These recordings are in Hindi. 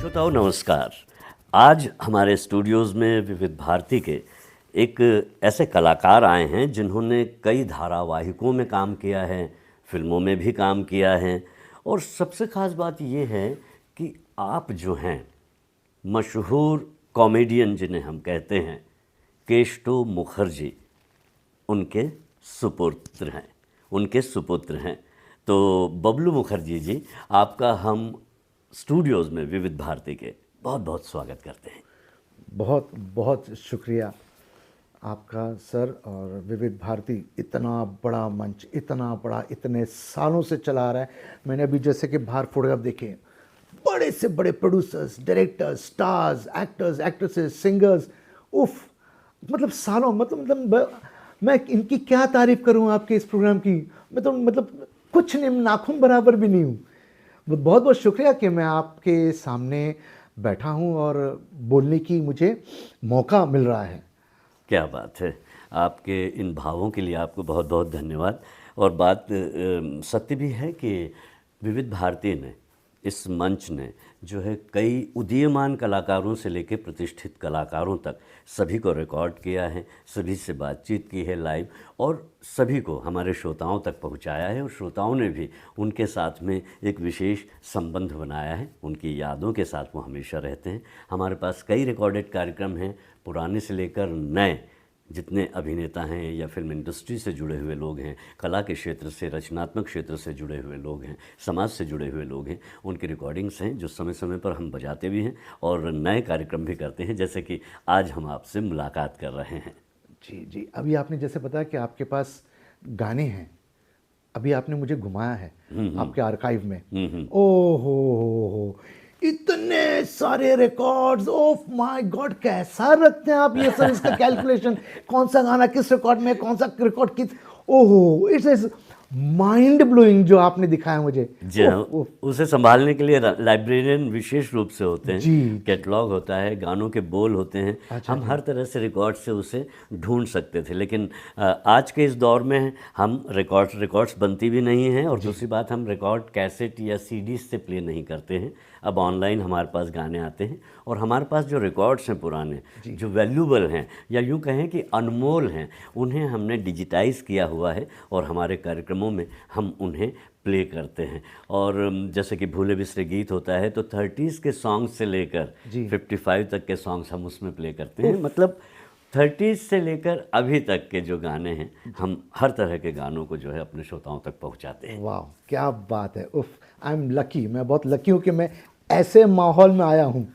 श्रोताओं नमस्कार। आज हमारे स्टूडियोज़ में विविध भारती के एक ऐसे कलाकार आए हैं जिन्होंने कई धारावाहिकों में काम किया है, फिल्मों में भी काम किया है और सबसे ख़ास बात ये है कि आप जो हैं मशहूर कॉमेडियन जिन्हें हम कहते हैं केशव मुखर्जी उनके सुपुत्र हैं। तो बबलू मुखर्जी जी, आपका हम स्टूडियोज़ में विविध भारती के बहुत बहुत स्वागत करते हैं। बहुत बहुत शुक्रिया आपका सर। और विविध भारती इतना बड़ा मंच, इतना बड़ा, इतने सालों से चला रहा है। मैंने अभी जैसे कि बाहर फोटोग्राफ देखे, बड़े से बड़े producers, directors, stars, actors, actresses, singers, उफ, मतलब सालों, मैं इनकी क्या तारीफ़ करूं आपके इस प्रोग्राम की। मैं तो कुछ नहीं, नाखून बराबर भी नहीं हूँ। बहुत बहुत शुक्रिया कि मैं आपके सामने बैठा हूँ और बोलने की मुझे मौका मिल रहा है। क्या बात है, आपके इन भावों के लिए आपको बहुत बहुत धन्यवाद। और बात सत्य भी है कि विविध भारती ने, इस मंच ने जो है कई उदीयमान कलाकारों से लेकर प्रतिष्ठित कलाकारों तक सभी को रिकॉर्ड किया है, सभी से बातचीत की है लाइव और सभी को हमारे श्रोताओं तक पहुंचाया है और श्रोताओं ने भी उनके साथ में एक विशेष संबंध बनाया है। उनकी यादों के साथ वो हमेशा रहते हैं। हमारे पास कई रिकॉर्डेड कार्यक्रम हैं, पुराने से लेकर नए जितने अभिनेता हैं या फिल्म इंडस्ट्री से जुड़े हुए लोग हैं, कला के क्षेत्र से, रचनात्मक क्षेत्र से जुड़े हुए लोग हैं, समाज से जुड़े हुए लोग हैं, उनकी रिकॉर्डिंग्स हैं जो समय समय पर हम बजाते भी हैं और नए कार्यक्रम भी करते हैं, जैसे कि आज हम आपसे मुलाकात कर रहे हैं। जी जी, अभी आपने जैसे बताया कि आपके पास गाने हैं, अभी आपने मुझे घुमाया है आपके आर्काइव में। हो, इतने सारे रिकॉर्ड्स, ओह माय गॉड, कैसा रखते हैं आप ये सर, इसका कैलकुलेशन, कौन सा गाना किस रिकॉर्ड में, कौन सा रिकॉर्ड किस, ओहो, इट्स माइंड ब्लोइंग जो आपने दिखाया मुझे। जी हाँ, उसे संभालने के लिए लाइब्रेरियन विशेष रूप से होते हैं। जी, कैटलॉग होता है, गानों के बोल होते हैं। अच्छा, हम हर तरह से रिकॉर्ड से उसे ढूंढ सकते थे, लेकिन आज के इस दौर में हम रिकॉर्ड्स बनती भी नहीं हैं और दूसरी बात, हम रिकॉर्ड कैसेट या सीडीज से प्ले नहीं करते हैं। अब ऑनलाइन हमारे पास गाने आते हैं और हमारे पास जो रिकॉर्ड्स हैं पुराने, जो वैल्यूबल हैं या यूँ कहें कि अनमोल हैं, उन्हें हमने डिजिटाइज़ किया हुआ है और हमारे कार्यक्रमों में हम उन्हें प्ले करते हैं। और जैसे कि भूले बिसरे गीत होता है तो 30s के सॉन्ग से लेकर 55 तक के सॉन्ग्स हम उसमें प्ले करते हैं। मतलब 30s से लेकर अभी तक के जो गाने हैं, हम हर तरह के गानों को जो है अपने श्रोताओं तक पहुंचाते हैं। वाह, क्या बात है। उफ, आई एम लकी, मैं बहुत लकी हूँ कि मैं ऐसे माहौल में आया हूँ।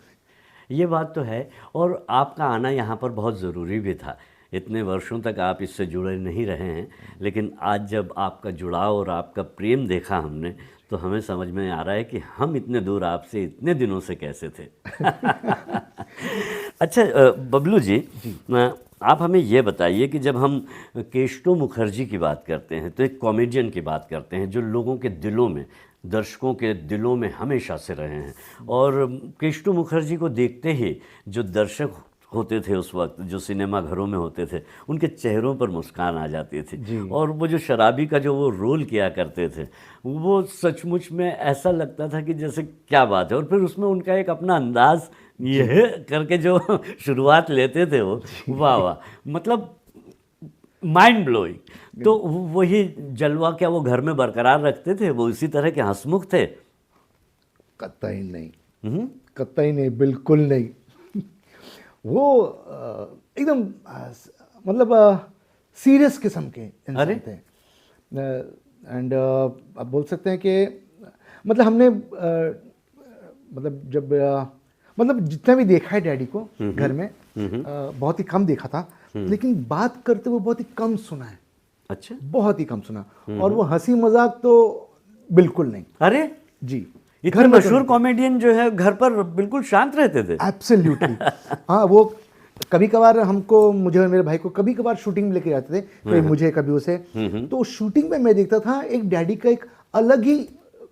ये बात तो है और आपका आना यहाँ पर बहुत ज़रूरी भी था। इतने वर्षों तक आप इससे जुड़े नहीं रहे हैं, लेकिन आज जब आपका जुड़ाव और आपका प्रेम देखा हमने तो हमें समझ में आ रहा है कि हम इतने दूर आपसे इतने दिनों से कैसे थे। अच्छा बबलू जी, आप हमें ये बताइए कि जब हम केशव मुखर्जी की बात करते हैं तो एक कॉमेडियन की बात करते हैं जो लोगों के दिलों में, दर्शकों के दिलों में हमेशा से रहे हैं। और केशव मुखर्जी को देखते ही जो दर्शक होते थे उस वक्त, जो सिनेमा घरों में होते थे, उनके चेहरों पर मुस्कान आ जाती थी। और वो जो शराबी का जो वो रोल किया करते थे, वो सचमुच में ऐसा लगता था कि जैसे क्या बात है। और फिर उसमें उनका एक अपना अंदाज ये करके जो शुरुआत लेते थे वो, वाह वाह, मतलब माइंड ब्लोइंग। तो वही जलवा क्या वो घर में बरकरार रखते थे? वो इसी तरह के हंसमुख थे? कतई नहीं, कतई नहीं, बिल्कुल नहीं। वो एकदम सीरियस किस्म के इंसान थे। एंड आप बोल सकते हैं कि हमने जितना भी देखा है डैडी को घर में, बहुत ही कम देखा था, लेकिन बात करते हुए बहुत ही कम सुना है। अच्छा, बहुत ही कम सुना। और वो हंसी मजाक तो बिल्कुल नहीं। अरे जी, इतने मशहूर कॉमेडियन जो है घर पर बिल्कुल शांत रहते थे। एब्सोल्युटली। हाँ, वो कभी कभार मुझे और मेरे भाई को कभी कभार शूटिंग में लेके जाते थे, कभी मुझे कभी उसे। तो शूटिंग में मैं देखता था एक डैडी का एक अलग ही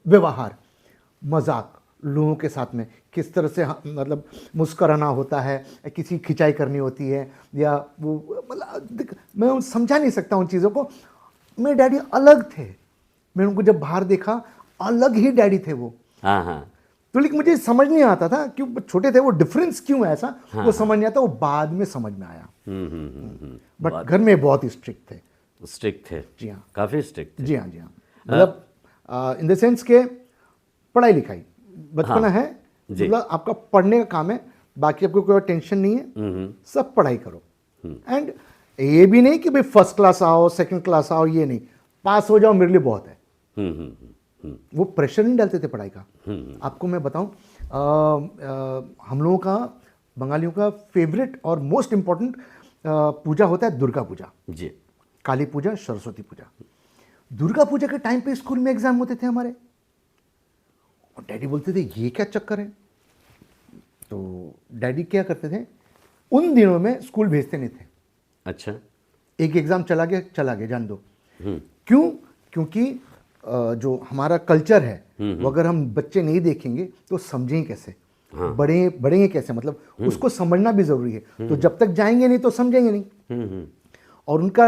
व्यवहार, मजाक लोगों के साथ में, किस तरह से मुस्कुराना होता है, किसी खिंचाई करनी होती है, या वो मैं समझा नहीं सकता उन चीज़ों को। मेरे डैडी अलग थे, मैंने उनको जब बाहर देखा, अलग ही डैडी थे वो। हाँ हाँ, तो लेकिन मुझे समझ नहीं आता था कि छोटे थे वो डिफरेंस क्यों है ऐसा, वो समझ नहीं आता, वो बाद में समझ में आया। बट घर में बहुत ही स्ट्रिक्ट थे। स्ट्रिक्ट थे? जी हाँ, काफ़ी स्ट्रिक्ट थे। जी हाँ, जी हाँ। मतलब इन द सेंस के पढ़ाई लिखाई बचपना है, मतलब आपका पढ़ने का काम है, बाकी आपको कोई टेंशन नहीं है, सब पढ़ाई करो। एंड ये भी नहीं कि भाई फर्स्ट क्लास आओ, सेकंड क्लास आओ, ये नहीं, पास हो जाओ मेरे लिए बहुत है। वो प्रेशर नहीं डालते थे पढ़ाई का। आपको मैं बताऊं, हम लोगों का, बंगालियों का फेवरेट और मोस्ट इम्पॉर्टेंट पूजा होता है दुर्गा पूजा जी। काली पूजा, सरस्वती पूजा। दुर्गा पूजा के टाइम पे स्कूल में एग्जाम होते थे हमारे, और डैडी बोलते थे ये क्या चक्कर है। तो डैडी क्या करते थे, उन दिनों में स्कूल भेजते नहीं थे। अच्छा। एक एग्जाम चला गया जान दो। क्यों? क्योंकि जो हमारा कल्चर है वो अगर हम बच्चे नहीं देखेंगे तो समझेंगे कैसे, बढ़ेंगे कैसे, मतलब उसको समझना भी जरूरी है। तो जब तक जाएंगे नहीं तो समझेंगे नहीं। और उनका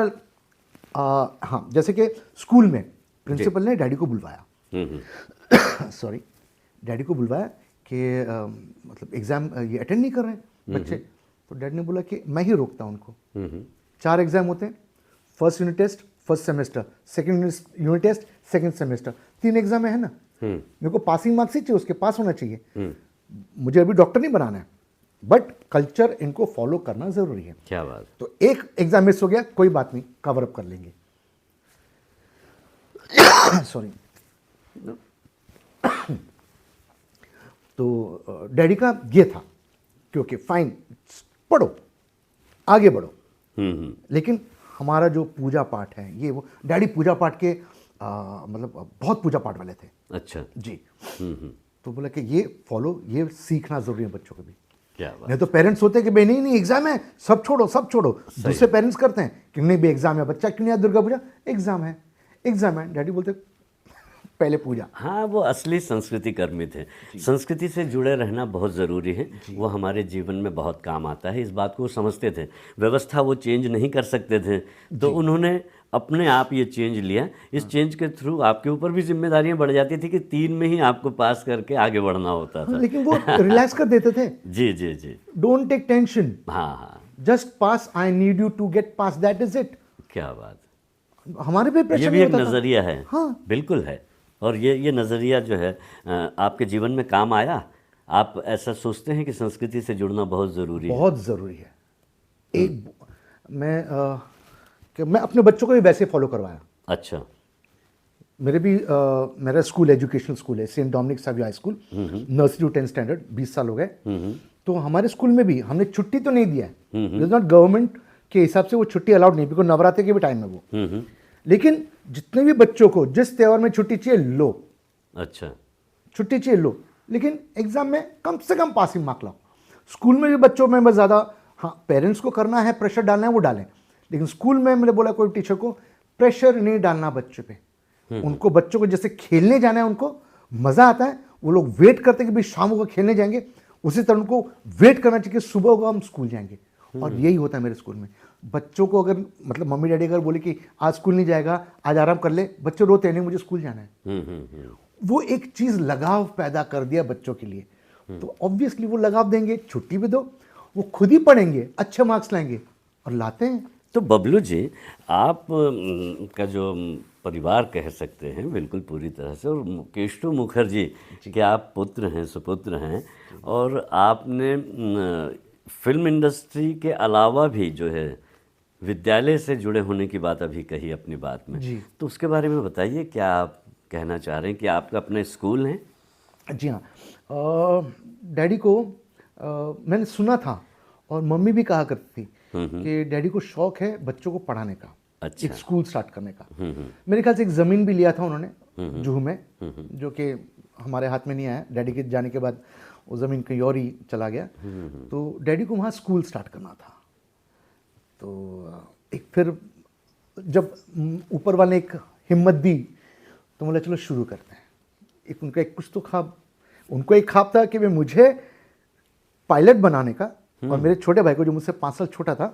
हाँ, जैसे कि स्कूल में प्रिंसिपल ने डैडी को बुलवाया सॉरी, डैडी को बुलवाया कि मतलब एग्जाम ये अटेंड नहीं कर रहे हैं बच्चे। तो डैडी ने बोला कि मैं ही रोकता हूं उनको। 4 एग्जाम होते हैं, first unit test first semester, second unit test second semester, 3 exam है ना। मेरे को पासिंग मार्क्स ही चाहिए, उसके पास होना चाहिए। मुझे अभी डॉक्टर नहीं बनाना है, बट कल्चर इनको फॉलो करना जरूरी है। क्या बात। तो एक एग्जाम मिस हो गया, कोई बात नहीं, कवर अप कर लेंगे। सॉरी। तो डैडी का ये था कि ओके फाइन, पढ़ो, आगे बढ़ो। लेकिन हमारा जो पूजा पाठ है ये वो, डैडी पूजा पाठ के मतलब बहुत पूजा पाठ वाले थे। अच्छा जी। तो बोला कि ये फॉलो, ये सीखना जरूरी है बच्चों को भी। क्या बात। नहीं तो पेरेंट्स होते हैं कि भाई नहीं एग्जाम है, सब छोड़ो सब छोड़ो। दूसरे पेरेंट्स करते हैं कि नहीं भाई एग्जाम है, बच्चा क्यों नहीं आया दुर्गा पूजा, एग्जाम है, एग्जाम है। डैडी बोलते पहले पूजा। हाँ, वो असली संस्कृति कर्मी थे। संस्कृति से जुड़े रहना बहुत ज़रूरी है, वो हमारे जीवन में बहुत काम आता है, इस बात को वो समझते थे। व्यवस्था वो चेंज नहीं कर सकते थे, तो उन्होंने अपने आप ये चेंज लिया। इस चेंज के थ्रू आपके ऊपर भी जिम्मेदारियां बढ़ जाती थी कि 3 में ही आपको पास करके आगे बढ़ना होता था। लेकिन वो रिलैक्स कर देते थे। जी जी जी। डोंट टेक टेंशन, हाँ हाँ, just pass, I need you to get pass, that is it. क्या बात। हमारे पे प्रेशर ये भी नहीं एक होता था। नज़रिया है। हाँ। बिल्कुल है। और ये नज़रिया जो है आपके जीवन में काम आया। आप ऐसा सोचते हैं कि संस्कृति से जुड़ना बहुत ज़रूरी है? बहुत ज़रूरी है। एक मैं अपने बच्चों को भी वैसे फॉलो करवाया। अच्छा। मेरे भी मेरा स्कूल एजुकेशनल स्कूल है, saint Dominic Saviour high school, nursery to 10th standard, 20 साल हो गए। तो हमारे स्कूल में भी हमने छुट्टी तो नहीं दिया है, इट इज नॉट गवर्नमेंट के हिसाब से वो छुट्टी अलाउड नहीं, बिकॉज नवरात्रि के भी टाइम है वो। लेकिन जितने भी बच्चों को जिस त्यौहार में छुट्टी चाहिए लो। अच्छा। छुट्टी चाहिए लो, लेकिन एग्जाम में कम से कम पासिंग मार्क लाओ। स्कूल में भी बच्चों में बस ज़्यादा, हाँ पेरेंट्स को करना है, प्रेशर डालना है वो डालें, लेकिन स्कूल में मैंने बोला कोई टीचर को प्रेशर नहीं डालना बच्चों पे। उनको, बच्चों को जैसे खेलने जाना है, उनको मज़ा आता है, वो लोग वेट करते हैं कि भाई शाम को खेलने जाएंगे, उसी तरह उनको वेट करना चाहिए कि सुबह को हम स्कूल जाएंगे। और यही होता है मेरे स्कूल में। बच्चों को अगर मतलब मम्मी डैडी अगर बोले कि आज स्कूल नहीं जाएगा, आज आराम कर ले, बच्चे रोते नहीं, मुझे स्कूल जाना है। वो एक चीज़ लगाव पैदा कर दिया बच्चों के लिए, तो ऑब्वियसली वो लगाव देंगे, छुट्टी भी दो, वो खुद ही पढ़ेंगे, अच्छे मार्क्स लाएंगे, और लाते हैं। तो बबलू जी, आप का जो परिवार कह सकते हैं बिल्कुल पूरी तरह से, और केशव मुखर्जी के आप पुत्र हैं, सुपुत्र हैं, और आपने फिल्म इंडस्ट्री के अलावा भी जो है विद्यालय से जुड़े होने की बात अभी कही अपनी बात में जी। तो उसके बारे में बताइए, क्या आप कहना चाह रहे हैं कि आपका अपना स्कूल है? जी हाँ, डैडी को मैंने सुना था, और मम्मी भी कहा करती थी कि डैडी को शौक है बच्चों को पढ़ाने का। अच्छा। एक स्कूल स्टार्ट करने का। मेरे ख्याल से एक ज़मीन भी लिया था उन्होंने जुहू में, जो कि हमारे हाथ में नहीं आया। डैडी के जाने के बाद वो ज़मीन कहीं और ही चला गया। तो डैडी को वहाँ स्कूल स्टार्ट करना था। तो एक फिर जब ऊपर वाले एक हिम्मत दी तो बोला चलो शुरू करते हैं। एक उनका एक कुछ तो ख्वाब, उनको एक ख्वाब था कि वे मुझे पायलट बनाने का, और मेरे छोटे भाई को जो मुझसे 5 साल छोटा था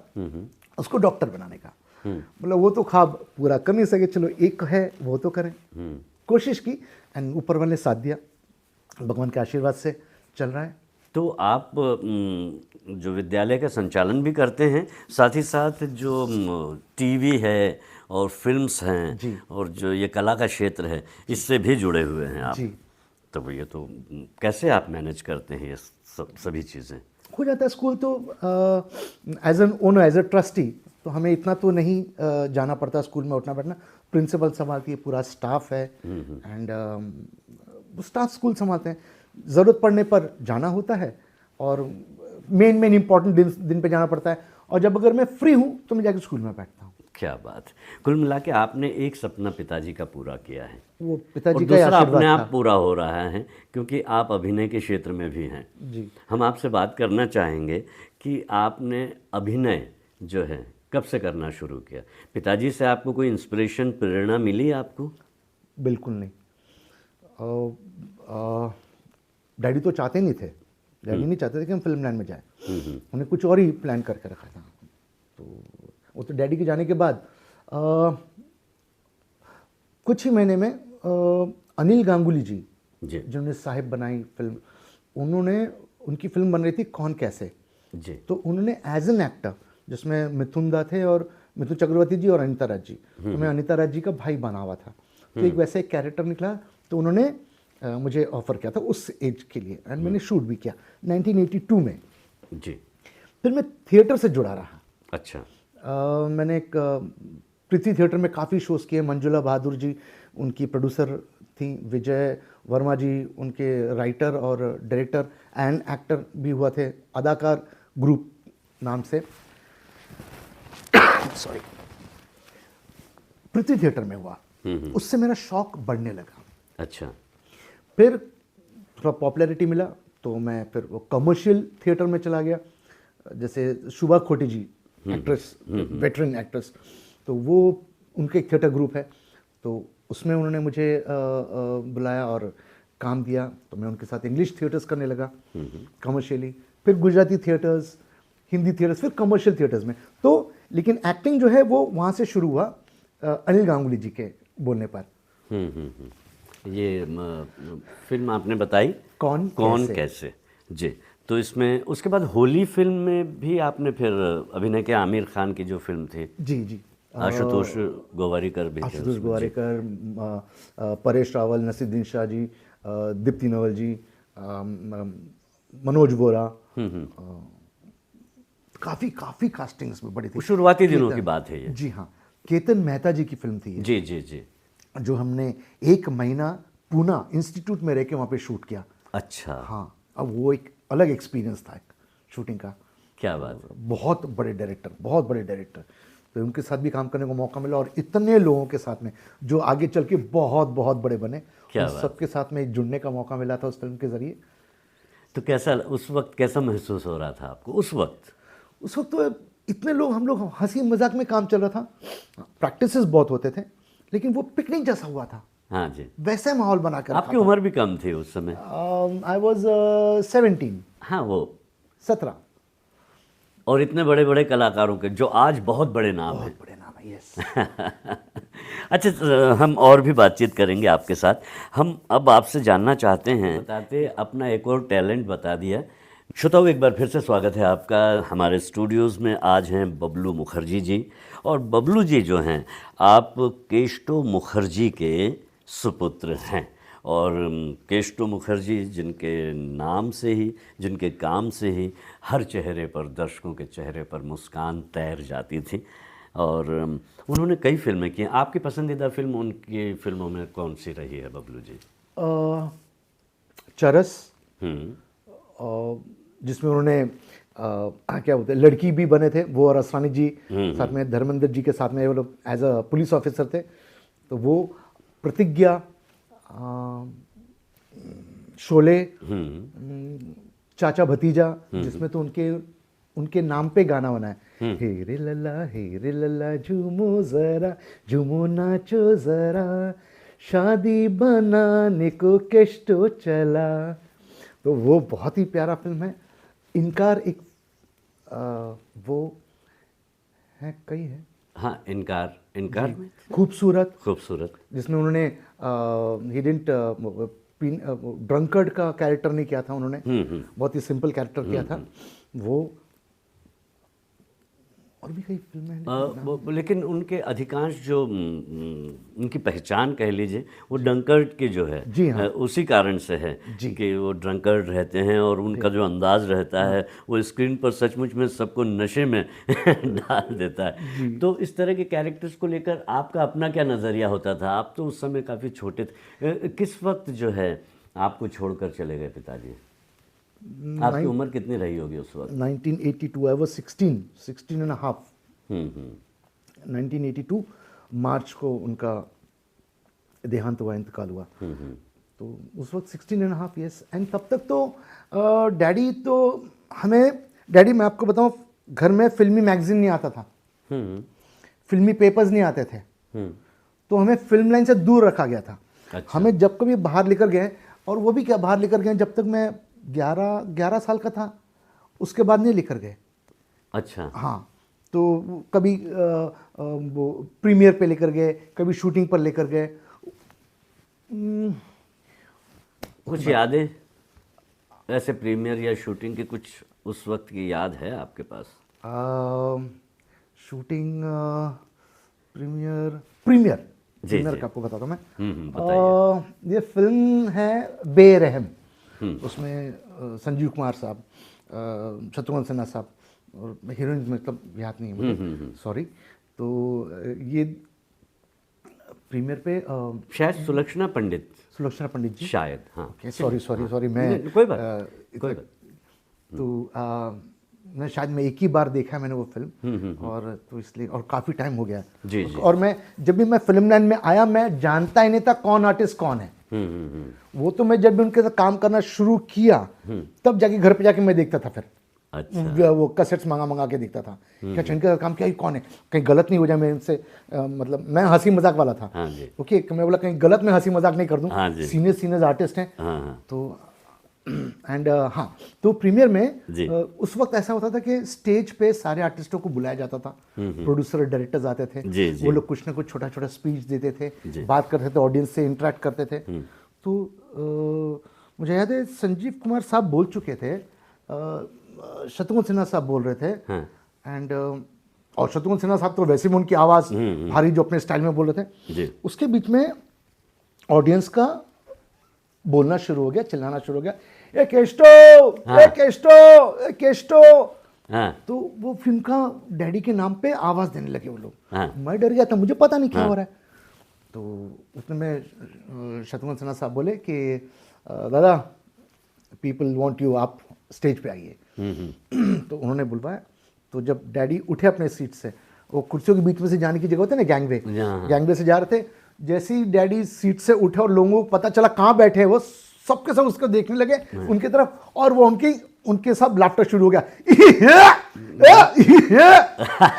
उसको डॉक्टर बनाने का। मतलब वो तो ख्वाब पूरा कर नहीं सके, चलो एक है वो तो करें। कोशिश की, एंड ऊपर वाले ने साथ दिया। भगवान के आशीर्वाद से चल रहा है। तो आप जो विद्यालय का संचालन भी करते हैं, साथ ही साथ जो टीवी है और फिल्म्स हैं जी। और जो ये कला का क्षेत्र है, इससे भी जुड़े हुए हैं आप। जी। तो ये तो कैसे आप मैनेज करते हैं ये सभी चीज़ें? हो जाता है। स्कूल तो as an owner, as a trustee, तो हमें इतना तो नहीं जाना पड़ता स्कूल में, उठना बैठना। प्रिंसिपल संभालती है, पूरा स्टाफ है, एंड स्टाफ स्कूल संभालते हैं। ज़रूरत पड़ने पर जाना होता है, और मेन इम्पॉर्टेंट दिन पे जाना पड़ता है, और जब अगर मैं फ्री हूँ तो मैं जाकर स्कूल में बैठता हूँ। क्या बात है। कुल मिला के आपने एक सपना पिताजी का पूरा किया है, वो और पिताजी का ही दूसरा आशीर्वाद अपने था। आप पूरा हो रहा है, क्योंकि आप अभिनय के क्षेत्र में भी हैं। जी। हम आपसे बात करना चाहेंगे कि आपने अभिनय जो है कब से करना शुरू किया? पिताजी से आपको कोई इंस्पिरेशन, प्रेरणा मिली आपको? बिल्कुल नहीं। डैडी तो चाहते नहीं थे, डैडी नहीं चाहते थे कि हम फिल्म लाइन में जाए। उन्हें कुछ और ही प्लान करके रखा था। तो वो तो डैडी के जाने के बाद कुछ ही महीने में अनिल गांगुली जी, जिन्होंने साहिब बनाई फिल्म, उनकी फिल्म बन रही थी कौन कैसे जी। तो उन्होंने एज एन एक्टर, जिसमें मिथुन दा थे और मिथुन चक्रवर्ती जी और अनिता राज जी, तो मैं अनिता राज जी का भाई बना हुआ था। तो एक वैसे एक कैरेक्टर निकला, तो उन्होंने मुझे ऑफर किया था उस एज के लिए, एंड मैंने शूट भी किया 1982 में। जी। फिर मैं थिएटर से जुड़ा रहा। अच्छा। मैंने एक प्रीति थिएटर में काफ़ी शोज़ किए। मंजुला बहादुर जी उनकी प्रोड्यूसर थी, विजय वर्मा जी उनके राइटर और डायरेक्टर एंड एक्टर भी हुआ थे, अदाकार ग्रुप नाम से। सॉरी। प्रीति थिएटर में हुआ, उससे मेरा शौक बढ़ने लगा। अच्छा। फिर थोड़ा पॉपुलैरिटी मिला, तो मैं फिर वो कमर्शियल थिएटर में चला गया। जैसे शुभा खोटी जी, एक्ट्रेस, वेटरन एक्ट्रेस, तो वो उनके एक थिएटर ग्रुप है, तो उसमें उन्होंने मुझे बुलाया और काम दिया। तो मैं उनके साथ इंग्लिश थिएटर्स करने लगा कमर्शियली, फिर गुजराती थिएटर्स, हिंदी थिएटर्स, फिर कमर्शियल थिएटर्स में। तो लेकिन एक्टिंग जो है वो वहाँ से शुरू हुआ, अनिल गांगुली जी के बोलने पर। ये फिल्म आपने बताई कौन कैसे। जी। तो इसमें उसके बाद होली फिल्म में भी आपने फिर अभिनय के, आमिर खान की जो फिल्म थी। जी जी। आशुतोष गोवारिकर भी थे। आशुतोष गोवारिकर, परेश रावल, नसीरुद्दीन शाह जी, दीप्ति नवल जी, मनोज वोरा, काफ़ी कास्टिंग्स में बड़ी थी। शुरुआती दिनों की बात है ये। जी हाँ। केतन मेहता जी की फिल्म थी ये। जी जी जी। जो हमने 1 महीना पूना इंस्टीट्यूट में रह के वहाँ पे शूट किया। अच्छा। हाँ, अब वो एक अलग एक्सपीरियंस था शूटिंग का। क्या बात है। बहुत बड़े डायरेक्टर, तो उनके साथ भी काम करने को मौका मिला, और इतने लोगों के साथ में जो आगे चल के बहुत बड़े बने, उन सबके साथ में जुड़ने का मौका मिला था उस फिल्म के ज़रिए। तो कैसा उस वक्त कैसा महसूस हो रहा था आपको उस वक्त? उस वक्त तो इतने लोग, हम लोग हंसी मजाक में काम चल रहा था, प्रैक्टिसेस बहुत होते थे, लेकिन वो पिकनिक जैसा हुआ था। हाँ जी। वैसे माहौल बना कर। आपकी उम्र भी कम थी उस समय? I was 17। हाँ, वो 17। और इतने बड़े बड़े कलाकारों के, जो आज बहुत बड़े नाम हैं। बहुत बड़े नाम है, यस। अच्छा, हम और भी बातचीत करेंगे आपके साथ। हम अब आपसे जानना चाहते हैं, बताते अपना एक और टैलेंट बता दिया। श्रोताओं, एक बार फिर से स्वागत है आपका हमारे स्टूडियोज़ में। आज हैं बबलू मुखर्जी जी, और बबलू जी जो हैं, आप केष्टो मुखर्जी के सुपुत्र हैं। और केष्टो मुखर्जी जिनके नाम से ही, जिनके काम से ही हर चेहरे पर, दर्शकों के चेहरे पर मुस्कान तैर जाती थी। और उन्होंने कई फिल्में की। आपकी पसंदीदा फिल्म उनकी फिल्मों में कौन सी रही है बबलू जी? चरस, जिसमें उन्होंने क्या बोलते हैं, लड़की भी बने थे वो, और असरानी जी साथ में, धर्मेंद्र जी के साथ में, वो लोग एज अ पुलिस ऑफिसर थे। तो वो प्रतिज्ञा, शोले, चाचा भतीजा, जिसमें तो उनके नाम पे गाना बना है, हे रे लल्ला झूमो जरा, झूमो नाचो जरा, शादी बनाने को केष्टो चला। तो वो बहुत ही प्यारा फिल्म है। इनकार एक वो है, कई है। हाँ, इनकार में खूबसूरत, खूबसूरत, जिसमें उन्होंने ही डिडंट ड्रंकर्ड का कैरेक्टर नहीं किया था उन्होंने, बहुत ही सिंपल कैरेक्टर किया था वो। और भी कई फिल्में हैं लेकिन उनके अधिकांश जो उनकी पहचान कह लीजिए वो ड्रंकर्ड की जो है, जी हाँ। उसी कारण से है कि वो ड्रंकर्ड रहते हैं और उनका जो अंदाज रहता है वो स्क्रीन पर सचमुच में सबको नशे में डाल देता है। तो इस तरह के कैरेक्टर्स को लेकर आपका अपना क्या नज़रिया होता था? आप तो उस समय काफ़ी छोटे थे, किस वक्त जो है आपको छोड़कर चले गए पिताजी? आपकी उम्र कितनी रही होगी उस वक्त? 1982 आई वाज 16 एंड हाफ। 1982 मार्च को उनका देहांत हुआ, इंतकाल हुआ। तो उस वक्त 16 एंड हाफ ईयर्स। एंड तब तक तो डैडी तो डैडी मैं आपको बताऊं, घर में फिल्मी मैगजीन नहीं आता था, फिल्मी पेपर्स नहीं आते थे, तो हमें फिल्म लाइन से दूर रखा गया था। अच्छा। हमें जब कभी बाहर लेकर गए, और वो भी क्या बाहर लेकर गए जब तक मैं 11 साल का था, उसके बाद नहीं लेकर गए। अच्छा। हाँ, तो कभी वो प्रीमियर पे लेकर गए, कभी शूटिंग पर लेकर गए। कुछ यादें ऐसे प्रीमियर या शूटिंग की, कुछ उस वक्त की याद है आपके पास? शूटिंग, प्रीमियर का आपको बताता हूँ मैं। ये फिल्म है बेरहम। उसमें संजीव कुमार साहब, शत्रुघ्न सिन्हा साहब, और हीरोइन मतलब याद नहीं है मुझे, सॉरी। तो ये प्रीमियर पे शायद सुलक्षणा पंडित जी, शायद। हाँ, सॉरी मैं कोई बात। तो मैं शायद एक ही बार देखा है मैंने वो फिल्म, और तो इसलिए, और काफ़ी टाइम हो गया। जी। और मैं जब भी मैं फिल्म लाइन में आया, मैं जानता ही नहीं था कौन आर्टिस्ट कौन है। वो तो मैं जब भी उनके साथ काम करना शुरू किया तब जाके घर पे जाके मैं देखता था फिर। अच्छा। वो कैसेट्स मंगा के देखता था क्या इनके साथ काम किया, ये कौन है, कहीं गलत नहीं हो जाए मेरे से। मतलब मैं हंसी मजाक वाला था। हाँ जी। ओके, मैं बोला कहीं गलत में हंसी मजाक नहीं कर दूं। हाँ जी। सीनियर आर्टिस्ट हैं। हाँ। तो एंड हाँ, तो प्रीमियर में उस वक्त ऐसा होता था कि स्टेज पे सारे आर्टिस्टों को बुलाया जाता था, प्रोड्यूसर डायरेक्टर्स आते थे, वो लोग कुछ ना कुछ छोटा छोटा स्पीच देते थे, बात करते थे, ऑडियंस से इंटरेक्ट करते थे। तो मुझे याद है संजीव कुमार साहब बोल चुके थे, शत्रुघ्न सिन्हा साहब बोल रहे थे, एंड और शत्रुघ्न सिन्हा साहब तो वैसे भी उनकी आवाज़ भारी जो अपने स्टाइल में बोल रहे थे, उसके बीच में ऑडियंस का बोलना शुरू हो गया, चिल्लाना शुरू हो गया, ए केस्टो। तो वो फिल्म का डैडी के नाम पे आवाज़ देने लगे वो लोग। मैं डर गया था, मुझे पता नहीं क्या हो रहा है। तो उसमें मैं शत्रुघ्न सिन्हा साहब बोले कि दादा पीपल वांट यू, आप स्टेज पे आइए। तो उन्होंने बुलवाया। तो जब डैडी उठे अपने सीट से, वो कुर्सियों के बीच में से जाने की जगह होती है ना, गैंगवे से जा रहे थे, जैसे ही डैडी सीट से उठे और लोगों को पता चला कहाँ बैठे हैं, वो सबके सब उसको देखने लगे उनकी तरफ, और वो उनके सब लाफ्टर शुरू हो गया।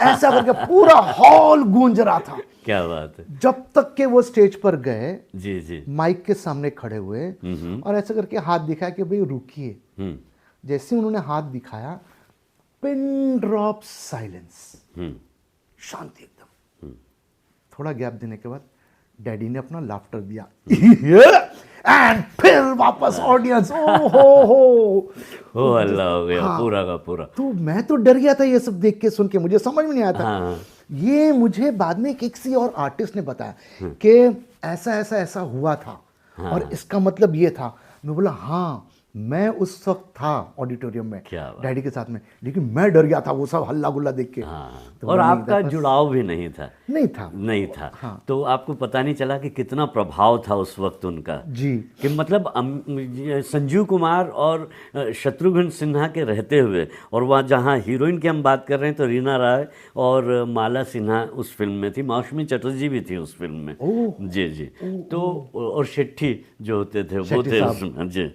ऐसा करके पूरा हॉल गूंज रहा था। क्या बात है। जब तक के वो स्टेज पर गए, जी, माइक के सामने खड़े हुए और ऐसा करके हाथ दिखाया कि भाई रुकिए। जैसे उन्होंने हाथ दिखाया, पिन ड्रॉप साइलेंस, शांति एकदम। थोड़ा गैप देने के बाद डैडी ने अपना लाफ्टर दिया, एंड फिर वापस ऑडियंस, ओ अल्लाह हो गया। हाँ, पूरा का पूरा। तो मैं तो डर गया था ये सब देख के, सुन के, मुझे समझ में नहीं आया था। हाँ। ये मुझे बाद में किसी और आर्टिस्ट ने बताया कि ऐसा हुआ था। हाँ। और इसका मतलब ये था। मैं बोला हाँ, मैं उस वक्त था ऑडिटोरियम में डैडी के साथ में, लेकिन मैं डर गया था वो सब हल्ला गुल्ला देख के। हाँ। तो और आपका जुड़ाव भी नहीं था। हाँ। तो आपको पता नहीं चला कि कितना प्रभाव था उस वक्त उनका। जी। कि मतलब संजीव कुमार और शत्रुघ्न सिन्हा के रहते हुए, और वहाँ जहाँ हीरोइन की हम बात कर रहे हैं तो रीना राय और माला सिन्हा उस फिल्म में थी, मौसमी चटर्जी भी थी उस फिल्म में। जी। तो और शेट्टी जो होते थे वो थे उसमें। जी।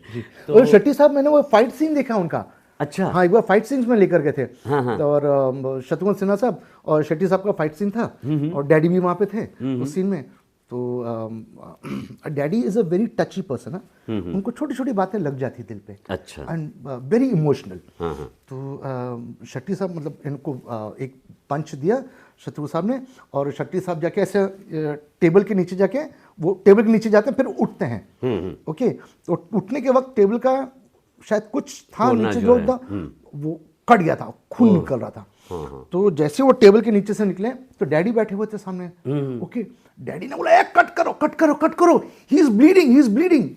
तो शेट्टी साहब, मैंने वो फाइट सीन देखा उनका। अच्छा। हाँ, एक बार फाइट सीन्स में लेकर गए थे। हाँ। और शत्रुघ्न सिन्हा साहब और शेट्टी साहब का फाइट सीन था, और डैडी भी वहाँ पे थे उस सीन में। तो daddy is a very टची person है, उनको छोटी छोटी बातें लग जाती दिल पे, अच्छा। And very emotional. हाँ हाँ। तो शेट्टी साहब मतलब इनको एक पंच दिया शत्रु साहब ने, और शेट्टी साहब जाके ऐसे टेबल के नीचे जाके, वो टेबल के नीचे जाते हैं फिर उठते हैं, ओके। तो उठने के वक्त टेबल का शायद कुछ था कोना नीचे जो जो है, था वो कट गया था, खून निकल रहा था। तो जैसे वो टेबल के नीचे से निकले तो डैडी बैठे हुए थे सामने, ओके। डैडी ने बोला कट करो कट करो कट करो, he is bleeding he is bleeding.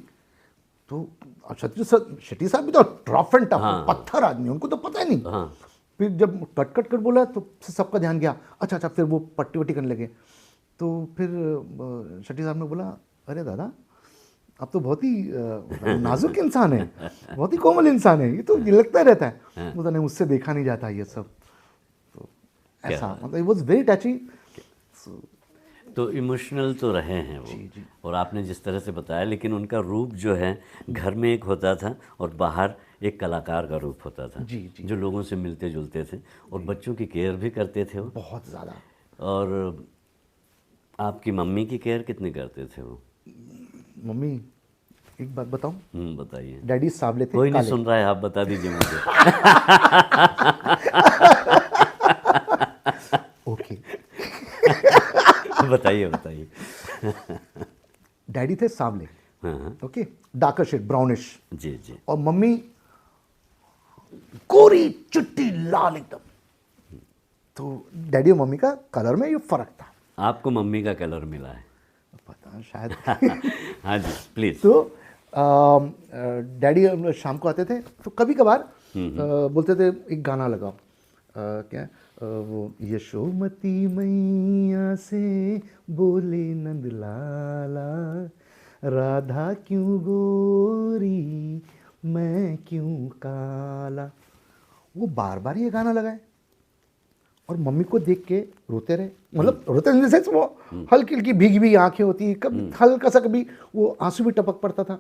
तो शेट्टी साहब भी तो रफ एंड टफ पत्थर आदमी, उनको तो पता ही नहीं। फिर जब कट कट कर बोला तो सबका ध्यान गया, अच्छा अच्छा, फिर वो पट्टी वट्टी करने लगे। तो फिर शेट्टी साहब ने बोला, अरे दादा आप तो बहुत ही नाजुक इंसान है, बहुत ही कोमल इंसान है, ये तो ये लगता रहता है। बोला नहीं, मुझसे देखा नहीं जाता ये सब। तो ऐसा मतलब इट वाज वेरी टची। तो इमोशनल तो रहे हैं वो, और आपने जिस तरह से बताया, लेकिन उनका रूप जो है घर में एक होता था और बाहर एक कलाकार का रूप होता था, जी जी, जो लोगों से मिलते जुलते थे और बच्चों की केयर भी करते थे वो बहुत ज़्यादा। और आपकी मम्मी की केयर कितनी करते थे वो? मम्मी, एक बात बताऊं, बताइए। डैडी सांवले थे, कोई नहीं काले। सुन रहा है, आप बता दीजिए मुझे। ओके। बताइए बताइए। डैडी थे सांवले, हाँ ओके, डार्कर शेड, ब्राउनिश। जी जी। और मम्मी कोरी चिट्टी लाल एकदम। तो डैडी और मम्मी का कलर में ये फर्क था। आपको मम्मी का कलर मिला है? पता शायद। हाँ जी प्लीज। तो डैडी शाम को आते थे तो कभी कभार बोलते थे एक गाना लगाओ, क्या वो यशोमती मैया से बोले नंदलाला, राधा क्यों गोरी मैं क्यों काला। वो बार बार ये गाना लगाए और मम्मी को देख के रोते रहे, मतलब रोते इन द सेंस वो हल्की हल्की भीगी भीगी आंखें होती, कभी हल्का सा कभी वो आंसू भी टपक पड़ता था।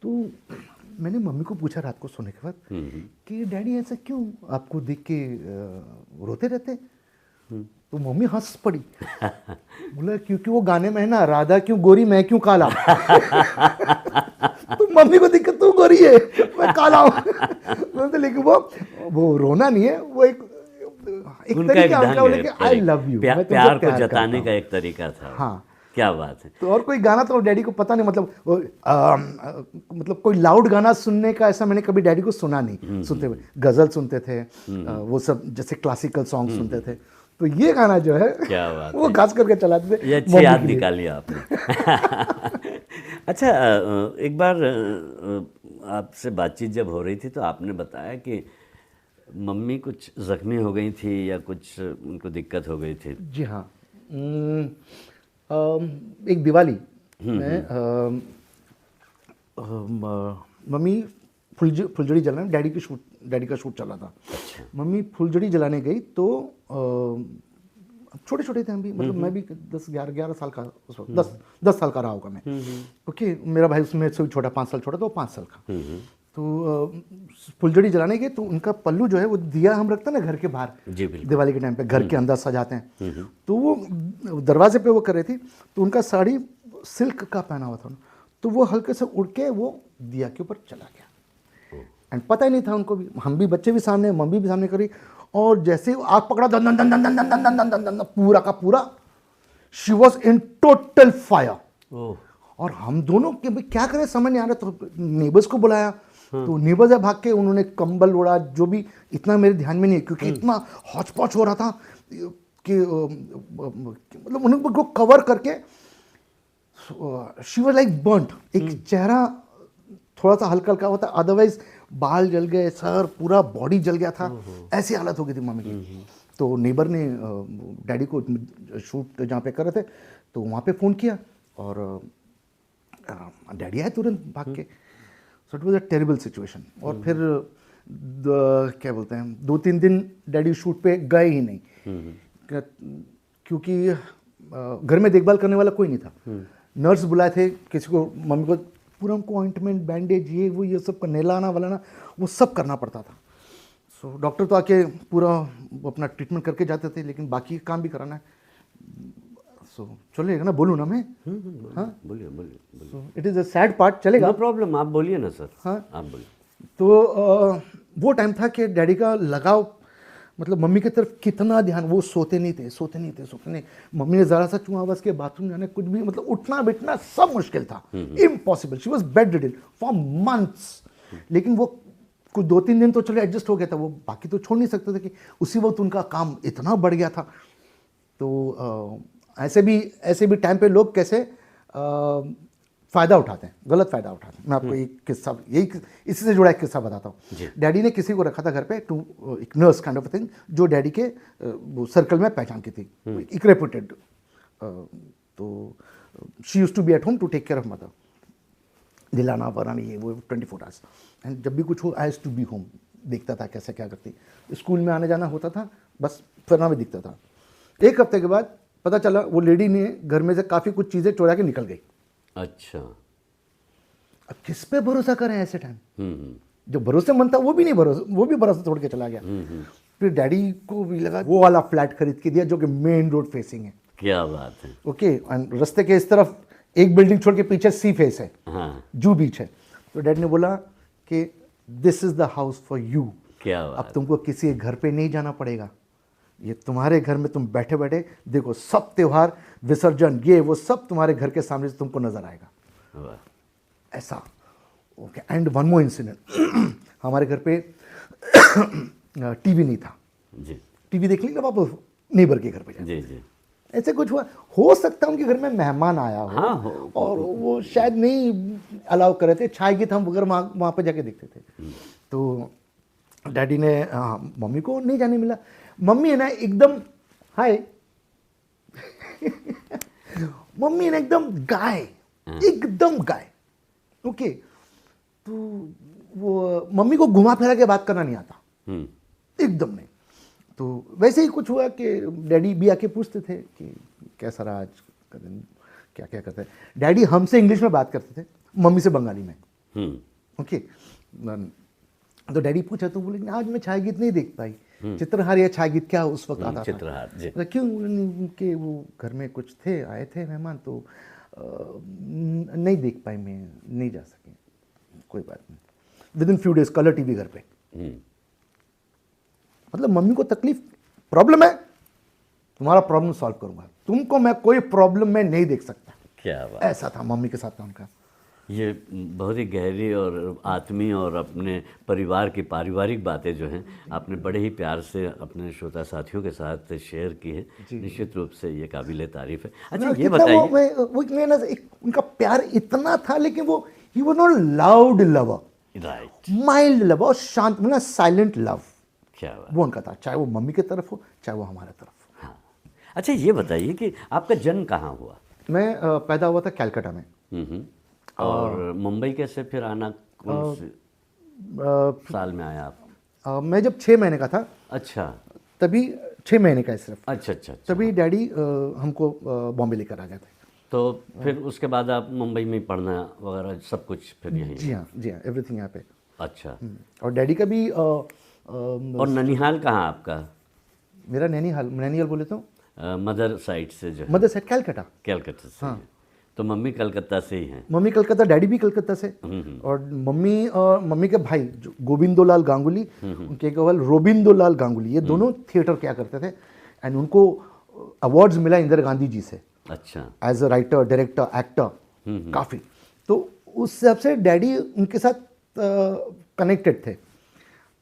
तो मैंने मम्मी को पूछा रात को सोने के बाद कि डैडी ऐसा क्यों आपको देख के रोते रहते? तो मम्मी हंस पड़ी, बोला क्योंकि वो गाने में है ना, राधा क्यों गोरी मैं क्यों काला। तो मम्मी को दिक्कत, तू गोरी है मैं काला हूँ। लेकिन वो रोना नहीं है, वो एक उनका एक ढंग है, आई लव यू, प्यार को जताने का एक तरीका था। हाँ, क्या बात है। तो और कोई गाना तो डैडी को पता नहीं, मतलब कोई लाउड गाना सुनने का ऐसा मैंने कभी डैडी को सुना नहीं सुनते हुए। गजल सुनते थे, वो सब जैसे क्लासिकल सॉन्ग सुनते थे। तो ये गाना जो है, क्या बात वो खास करके चलाते थे। ये अच्छी याद निकाली आपने। अच्छा, एक बार आपसे बातचीत जब हो रही थी तो आपने बताया कि मम्मी कुछ जख्मी हो गई थी या कुछ उनको दिक्कत हो गई थी। जी हाँ, एक दिवाली में मम्मी फुलझड़ी जलाने, डैडी का शूट चला था। अच्छा। मम्मी फुलझड़ी जलाने गई तो छोटे छोटे थे हम भी, मतलब मैं भी 11 साल का उस वक्त, 10 साल का रहा होगा मैं, ओके। मेरा भाई उसमें से भी छोटा, 5 साल छोटा, तो 5 साल का। तो फुलझड़ी जलाने गए तो उनका पल्लू जो है वो दिया हम रखते हैं ना घर के बाहर, जी बिल्कुल, दिवाली के टाइम पे घर के अंदर सजाते हैं। तो वो दरवाजे पे वो कर रही थी, तो उनका साड़ी सिल्क का पहना हुआ था, तो वो हल्के से उड़ के वो दिया के ऊपर चला गया। एंड पता ही नहीं था उनको भी, हम भी बच्चे भी सामने, मम्मी भी सामने करी, और जैसे आग पकड़ा, दन दन दन दन दन दन दन दन दन दन, पूरा का पूरा she was in total fire. और हम दोनों के भाई क्या करें समझ नहीं आ रहा, तो नेबर्स को बुलाया। तो नेबर्स भाग के उन्होंने कंबल ओढ़ा, जो भी, इतना मेरे ध्यान में नहीं, क्योंकि इतना हौच पौच हो रहा था कि मतलब उनको कवर करके शी वाज लाइक बर्न्ट। एक चेहरा थोड़ा सा हल्का हल्का होता, अदरवाइज बाल जल गए, सर पूरा बॉडी जल गया था, ऐसी हालत हो गई थी मम्मी की। तो नेबर ने डैडी को शूट जहाँ पे कर रहे थे तो वहाँ पे फ़ोन किया और डैडी आए तुरंत भाग के। So it was a terrible situation. और फिर क्या बोलते हैं, 2-3 दिन डैडी शूट पे गए ही नहीं, क्योंकि घर में देखभाल करने वाला कोई नहीं था। नर्स बुलाए थे किसी को, मम्मी को पूरा उनको ऑइंटमेंट, बैंडेज, ये सब नहलाना वलाना वो सब करना पड़ता था। सो डॉक्टर तो आके पूरा अपना ट्रीटमेंट करके जाते थे, लेकिन बाकी काम भी कराना है। सो चलेगा ना, बोलूँ ना मैं? हाँ, बोलिए बोलिए। So it is a sad part, चलेगा? नो प्रॉब्लम, आप बोलिए ना सर। हाँ। आप बोलिए। तो वो टाइम था कि डैडी का लगाव, मतलब मम्मी की तरफ कितना ध्यान, वो सोते नहीं थे। मम्मी ने ज़रा सा चूहा बस के बाथरूम जाने, कुछ भी मतलब उठना बैठना सब मुश्किल था, impossible. She was bed ridden for months. लेकिन वो कुछ 2-3 दिन तो चलो एडजस्ट हो गया था, वो बाकी तो छोड़ नहीं सकते थे कि उसी वक्त उनका काम इतना बढ़ गया था। तो ऐसे भी टाइम पे लोग कैसे फ़ायदा उठाते हैं, गलत फ़ायदा उठाते हैं। मैं आपको एक किस्सा, यही इसी से जुड़ा एक किस्सा बताता हूँ। डैडी ने किसी को रखा था घर पे, एक नर्स काइंड ऑफ थिंग, जो डैडी के वो सर्कल में पहचान की थी, एक रेपुटेड। तो she used to be at home to take care of mother, दिलाना वराना ये वो 24 आवर्स। एंड जब भी कुछ हो, I used to be home, देखता था कैसे क्या करती। स्कूल में आने जाना होता था, बस फिर भी दिखता था। एक हफ्ते के बाद पता चला वो लेडी ने घर में से काफ़ी कुछ चीज़ें चुरा के निकल गई। अच्छा। अब किस पे भरोसा करें ऐसे टाइम? जो भरोसेमंद था वो भी भरोसा छोड़ के चला गया। फिर डैडी को भी लगा, वो वाला फ्लैट खरीद के दिया जो कि मेन रोड फेसिंग है। क्या बात है। ओके, एंड रास्ते के इस तरफ एक बिल्डिंग छोड़ के पीछे सी फेस है, हाँ। जू बीच है। तो डैड ने बोला कि this is the house for you. क्या बात। अब तुमको किसी घर पे नहीं जाना पड़ेगा, ये तुम्हारे घर में तुम बैठे बैठे देखो, सब त्योहार विसर्जन ये वो सब तुम्हारे घर के सामने से तुमको नजर आएगा। वाह। ऐसा। Okay, and one more incident. हमारे घर पे टीवी नहीं था जी टीवी देख लीजिए आप नेबर के घर पे जाके। जी। ऐसे कुछ हुआ, हो सकता है उनके घर में मेहमान आया हो, हाँ, हो। और वो शायद नहीं अलाउ कर रहे थे, छाई गीत हम अगर वहाँ पे जाके देखते थे। तो डैडी ने मम्मी को नहीं जाने मिला। मम्मी है ना एकदम हाय मम्मी है ना एकदम गाय। ओके, तो वो मम्मी को घुमा फिरा के बात करना नहीं आता, एकदम नहीं। तो वैसे ही कुछ हुआ कि डैडी भी आके पूछते थे कि कैसा रहा आज का दिन, क्या क्या करते हैं। डैडी हमसे इंग्लिश में बात करते थे, मम्मी से बंगाली में। ओके, तो डैडी पूछा तो बोले आज मैं छाया गीत नहीं देख पाई। चित्रहार या छाया गीत क्या उस वक्त आता चित्रहार जी। था? क्यों? उनके वो घर में कुछ थे, आए थे मेहमान, तो नहीं देख पाई, मैं नहीं जा सकी। कोई बात नहीं, with in few days colour TV घर पे। मतलब मम्मी को तकलीफ, प्रॉब्लम है, तुम्हारा प्रॉब्लम सॉल्व करूंगा, तुमको मैं कोई प्रॉब्लम में नहीं देख सकता। क्या बात। ऐसा था मम्मी के साथ का उनका। ये बहुत ही गहरी और आत्मीय और अपने परिवार की पारिवारिक बातें जो हैं आपने बड़े ही प्यार से अपने श्रोता साथियों के साथ शेयर की है। निश्चित रूप से ये काबिले तारीफ है। अच्छा, ये बताइए, उनका प्यार इतना था, लेकिन वो he was not loud lover, right, mild love और शांत, मतलब साइलेंट लव। क्या बात। वो उनका था, चाहे वो मम्मी की तरफ हो चाहे वो हमारे तरफ। हाँ। अच्छा, ये बताइए कि आपका जन्म कहाँ हुआ? मैं पैदा हुआ था कैलकाटा में। और मुंबई कैसे फिर आना, कौन से साल में आया आप? मैं जब 6 महीने का था, अच्छा, तभी 6 महीने का है सिर्फ, अच्छा। तभी डैडी हमको बॉम्बे लेकर आ गए थे। तो फिर उसके बाद आप मुंबई में पढ़ना वगैरह सब कुछ फिर यहीं? जी हाँ, एवरीथिंग यहाँ पे। अच्छा। और डैडी का भी और ननिहाल कहाँ आपका? मेरा नैनीहाल बोले तो मदर साइड से जो है? Mother side Calcutta. कलकत्ता से। हाँ। तो मम्मी कलकत्ता से ही हैं? मम्मी कलकत्ता, डैडी भी कलकत्ता से। और मम्मी के भाई जो गोविंदोलाल गांगुली, उनके केवल रोबिंदोलाल गांगुली, ये दोनों थिएटर किया करते थे। एंड उनको अवार्ड्स मिला इंदिरा गांधी जी से। अच्छा। As a writer, director, actor, काफ़ी। तो उस हिसाब से डैडी उनके साथ कनेक्टेड थे।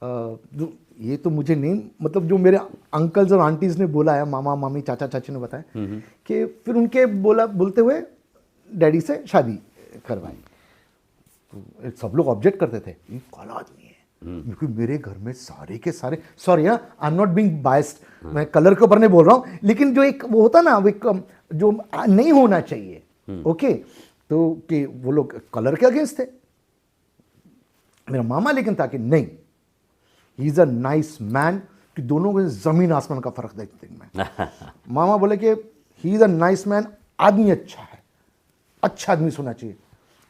जो ये तो मुझे नहीं, मतलब जो मेरे अंकल्स और आंटीज़ ने बोला है, मामा मामी चाचा चाची ने बताया कि फिर उनके बोलते हुए डैडी से शादी करवाई। तो सब लोग ऑब्जेक्ट करते थे, ये काला आदमी है, क्योंकि मेरे घर में सारे के सारे, sorry I am not being biased, मैं कलर के ऊपर नहीं बोल रहा हूँ, लेकिन जो एक वो होता ना, वो एक जो नहीं होना चाहिए, ओके, तो कि वो लोग कलर के अगेंस्ट थे। मेरा मामा लेकिन था कि नहीं, he is a nice man, कि दोनों को जमीन आसमान का फर्क देखते हैं मैं। मामा बोले कि he is a nice man, आदमी अच्छा है, अच्छा आदमी होना चाहिए।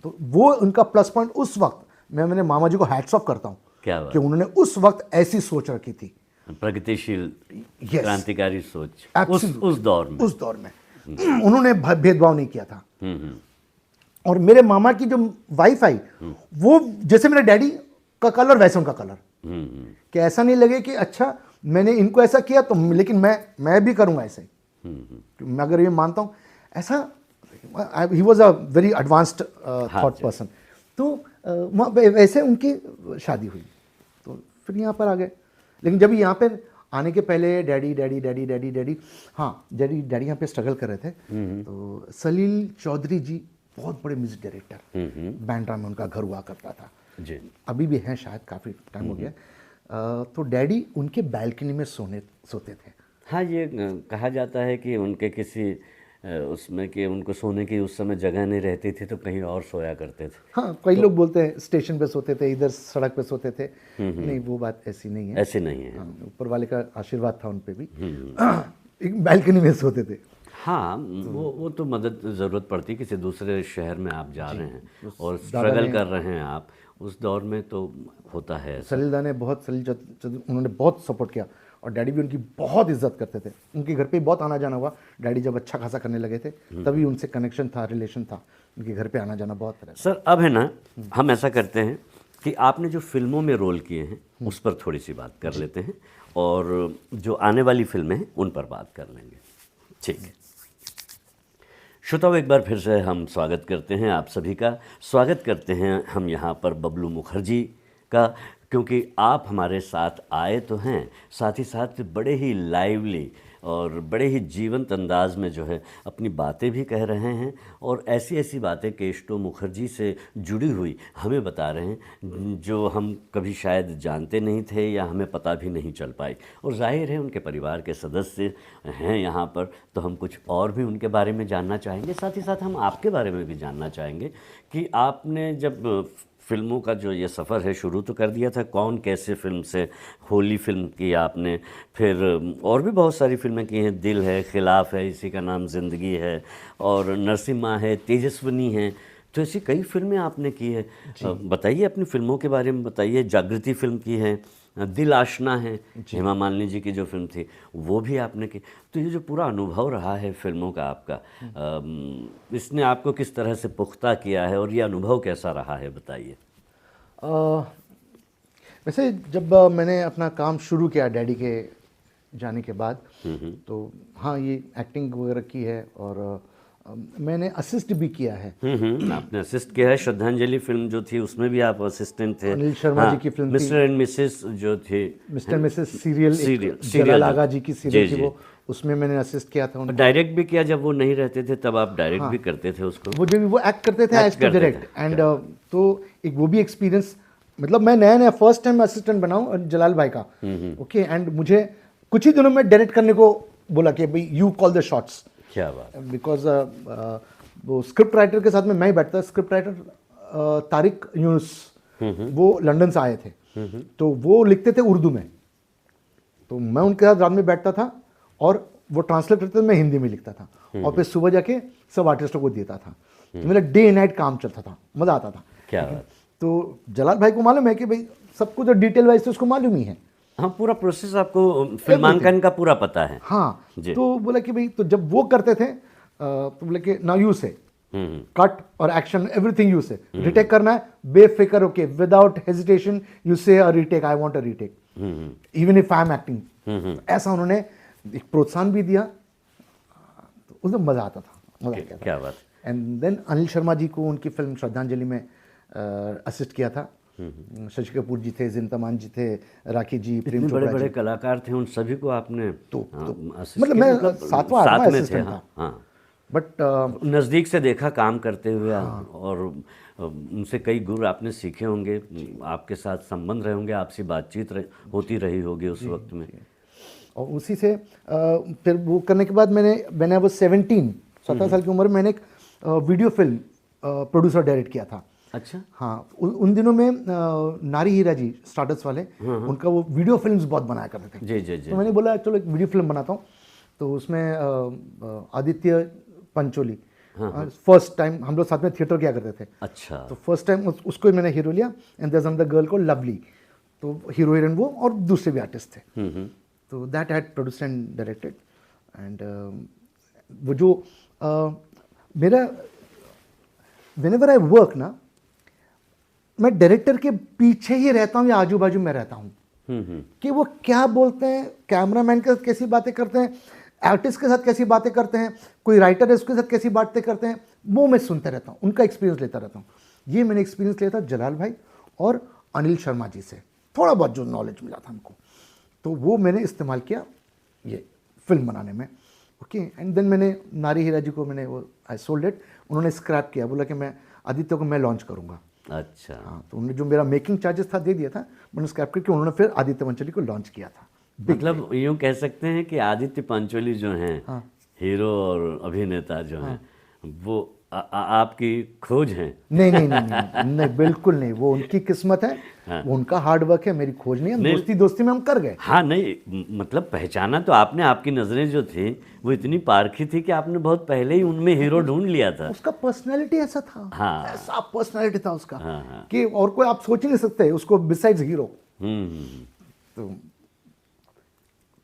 तो वो उनका प्लस पॉइंट उस वक्त, मैं मेरे मामा जी को हैट्स ऑफ करता हूँ कि उन्होंने उस वक्त ऐसी सोच रखी थी, प्रगतिशील, yes, क्रांतिकारी सोच, उस दौर में। उस दौर में उन्होंने भेदभाव नहीं किया था। हम्म। और मेरे मामा की जो वाइफ आई, वो जैसे मेरे डैडी का कलर वैसे उनका कलर, कि ऐसा नहीं लगे कि अच्छा मैंने इनको ऐसा किया तो लेकिन मैं भी करूंगा ऐसे ही। मैं अगर ये मानता हूँ ऐसा, he was a very advanced thought person. तो वैसे उनकी शादी हुई, तो फिर यहाँ पर आ गए। लेकिन जब यहाँ पे आने के पहले daddy daddy daddy daddy daddy हाँ डैडी यहाँ पे स्ट्रगल कर रहे थे। तो सलील चौधरी जी बहुत बड़े म्यूजिक डायरेक्टर, बैंड्रा में उनका घर हुआ करता था जी, अभी भी हैं शायद, काफ़ी टाइम हो गया। तो डैडी उनके बालकनी में सोते थे। हाँ, ये कहा जाता है कि उनके किसी उसमें कि उनको सोने की उस समय जगह नहीं रहती थी तो कहीं और सोया करते थे। हाँ, कई लोग बोलते हैं स्टेशन पे सोते थे, इधर सड़क पे सोते थे। नहीं, वो बात ऐसी नहीं है। ऐसे नहीं है। हाँ, ऊपर वाले का आशीर्वाद था उन पे भी। एक बालकनी में सोते थे। हाँ, वो तो मदद ज़रूरत पड़ती, किसी दूसरे शहर में आप जा रहे हैं और स्ट्रगल कर रहे हैं आप, उस दौर में तो होता है ऐसा। सलील दा ने उन्होंने बहुत सपोर्ट किया और डैडी भी उनकी बहुत इज्जत करते थे। उनके घर पे बहुत आना जाना हुआ। डैडी जब अच्छा खासा करने लगे थे तभी उनसे कनेक्शन था, रिलेशन था, उनके घर पे आना जाना बहुत तरह। सर, अब है ना, हम ऐसा करते हैं कि आपने जो फिल्मों में रोल किए हैं उस पर थोड़ी सी बात कर लेते हैं और जो आने वाली फिल्में हैं उन पर बात कर लेंगे। ठीक है श्रोताओ, एक बार फिर से हम स्वागत करते हैं आप सभी का। स्वागत करते हैं हम यहाँ पर बबलू मुखर्जी का, क्योंकि आप हमारे साथ आए तो हैं, साथ ही साथ बड़े ही लाइवली और बड़े ही जीवंत अंदाज में जो है अपनी बातें भी कह रहे हैं और ऐसी ऐसी बातें केशटो मुखर्जी से जुड़ी हुई हमें बता रहे हैं जो हम कभी शायद जानते नहीं थे या हमें पता भी नहीं चल पाई। और जाहिर है उनके परिवार के सदस्य हैं यहाँ पर, तो हम कुछ और भी उनके बारे में जानना चाहेंगे। साथ ही साथ हम आपके बारे में भी जानना चाहेंगे कि आपने जब फिल्मों का जो ये सफ़र है शुरू तो कर दिया था कौन कैसे फिल्म से, होली फिल्म की आपने, फिर और भी बहुत सारी फिल्में की हैं, दिल है, खिलाफ है, इसी का नाम ज़िंदगी है, और नरसिम्हा है, तेजस्विनी है, तो ऐसी कई फिल्में आपने की है। बताइए अपनी फिल्मों के बारे में बताइए। जागृति फिल्म की है, दिल आशना है, हेमा मालिनी जी की जो फिल्म थी वो भी आपने की। तो ये जो पूरा अनुभव रहा है फिल्मों का आपका, इसने आपको किस तरह से पुख्ता किया है और ये अनुभव कैसा रहा है, बताइए। वैसे जब मैंने अपना काम शुरू किया डैडी के जाने के बाद, तो हाँ ये एक्टिंग वगैरह की है और मैंने असिस्ट भी किया है। आपने असिस्ट किया है। श्रद्धांजलि फिल्म जो थी उसमें भी आप असिस्टेंट थे। अनिल शर्मा जी की फिल्म मिस्टर एंड मिसेस जो थी, मिस्टर मिसेस सीरियल जलाल आगा जी की सीरियल थी, वो उसमें मैंने असिस्ट किया था। डायरेक्ट भी किया, जब वो नहीं रहते थे तब आप डायरेक्ट भी करते थे उसको। वो जब वो एक्ट करते थे एज टू डायरेक्ट एंड तो एक वो भी एक्सपीरियंस, मतलब मैं नया नया फर्स्ट टाइम असिस्टेंट बनाऊं और जलाल भाई का, ओके, एंड मुझे कुछ ही दिनों में डायरेक्ट करने को बोला कि भाई यू कॉल द शॉट्स। क्या बात। बिकॉज वो स्क्रिप्ट राइटर के साथ में मैं ही बैठता, स्क्रिप्ट राइटर तारिक यूनुस, वो लंदन से आए थे, तो वो लिखते थे उर्दू में, तो मैं उनके साथ रात में बैठता था और वो ट्रांसलेट करते थे, मैं हिंदी में लिखता था और फिर सुबह जाके सब आर्टिस्टों को देता था। तो मेरा डे नाइट काम चलता था, मज़ा आता था। क्या बात। तो जलाल भाई को मालूम है कि भाई सब कुछ डिटेल वाइज तो उसको मालूम ही है। हाँ, पूरा प्रोसेस आपको फिल्मांकन का पूरा पता है। हाँ, तो बोला कि भाई, तो जब वो करते थे तो बोले कि ना यू से कट और action everything you say, retake करना है बेफिक्र, okay, without hesitation you say a retake, I want a retake even if I am acting. ऐसा उन्होंने एक प्रोत्साहन भी दिया, तो उसमें मजा आता था, मजा आता था। क्या बात। एंड देन अनिल शर्मा जी को उनकी फिल्म श्रद्धांजलि में असिस्ट किया था। शशि कपूर जी थे, जिंतमान जी थे, राखी जी, प्रेम चोपड़ा, बड़े बड़े कलाकार थे, उन सभी को आपने मतलब मैं साथ में असिस्टेंट था। हाँ, बट नज़दीक से देखा काम करते हुए। और उनसे कई गुर आपने सीखे होंगे, आपके साथ संबंध रहे होंगे, आपसी बातचीत होती रही होगी उस वक्त में। और उसी से फिर वो करने के बाद मैंने वो 17 साल की उम्र में मैंने एक वीडियो फिल्म प्रोड्यूसर डायरेक्ट किया था। अच्छा। हाँ, उन दिनों में नारी हीरा जी स्टार्टर्स वाले, उनका वो वीडियो फिल्म्स बहुत बनाया करते थे। जी जी जी। तो मैंने बोला चलो एक वीडियो फिल्म बनाता हूँ। तो उसमें आदित्य पंचोली फर्स्ट टाइम हम लोग साथ में थिएटर किया करते थे। अच्छा। तो फर्स्ट टाइम उसको मैंने हीरो लिया एंड देयर अनदर गर्ल को लवली, तो हीरो हीरोइन वो और दूसरे भी आर्टिस्ट थे। तो that had produced and directed and वो जो मेरा व्हेनेवर आई वर्क ना, मैं डायरेक्टर के पीछे ही रहता हूँ या आजू बाजू में रहता हूँ कि वो क्या बोलते हैं, कैमरामैन के साथ कैसी बातें करते हैं, आर्टिस्ट के साथ कैसी बातें करते हैं, कोई राइटर है उसके साथ कैसी बातें करते हैं, वो मैं सुनते रहता हूँ, उनका एक्सपीरियंस लेता रहता हूँ। ये मैंने एक्सपीरियंस लिया था जलाल भाई और अनिल शर्मा जी से, थोड़ा बहुत जो नॉलेज मिला था हमको, तो वो मैंने इस्तेमाल किया ये फिल्म बनाने में। ओके, एंड देन मैंने नारी हीरा जी को मैंने वो आई सोल्ड इट, उन्होंने स्क्रैप किया, बोला कि मैं आदित्य को मैं लॉन्च करूँगा। अच्छा। हाँ, तो उन्होंने जो मेरा मेकिंग चार्जेस था दे दिया था, मैंने स्क्रैप करके उन्होंने फिर आदित्य पंचोली को लॉन्च किया था। मतलब यूँ कह सकते हैं कि आदित्य पंचोली जो हैं, हाँ। हीरो और अभिनेता जो हैं, वो आपकी खोज हैं। नहीं नहीं नहीं नहीं, नहीं बिल्कुल नहीं, वो उनकी किस्मत है, वो उनका हार्ड वर्क है, मेरी खोज नहीं है। दोस्ती दोस्ती में हम कर गए। हाँ नहीं, मतलब पहचाना तो आपने, आपकी नज़रें जो थी वो इतनी पारखी थी कि आपने बहुत पहले ही उनमें हीरो ढूंढ लिया था। उसका पर्सनैलिटी ऐसा था, हाँ। ऐसा पर्सनैलिटी था उसका हाँ। कि और कोई आप सोच ही नहीं सकते उसको बिसाइड्स हीरो। तो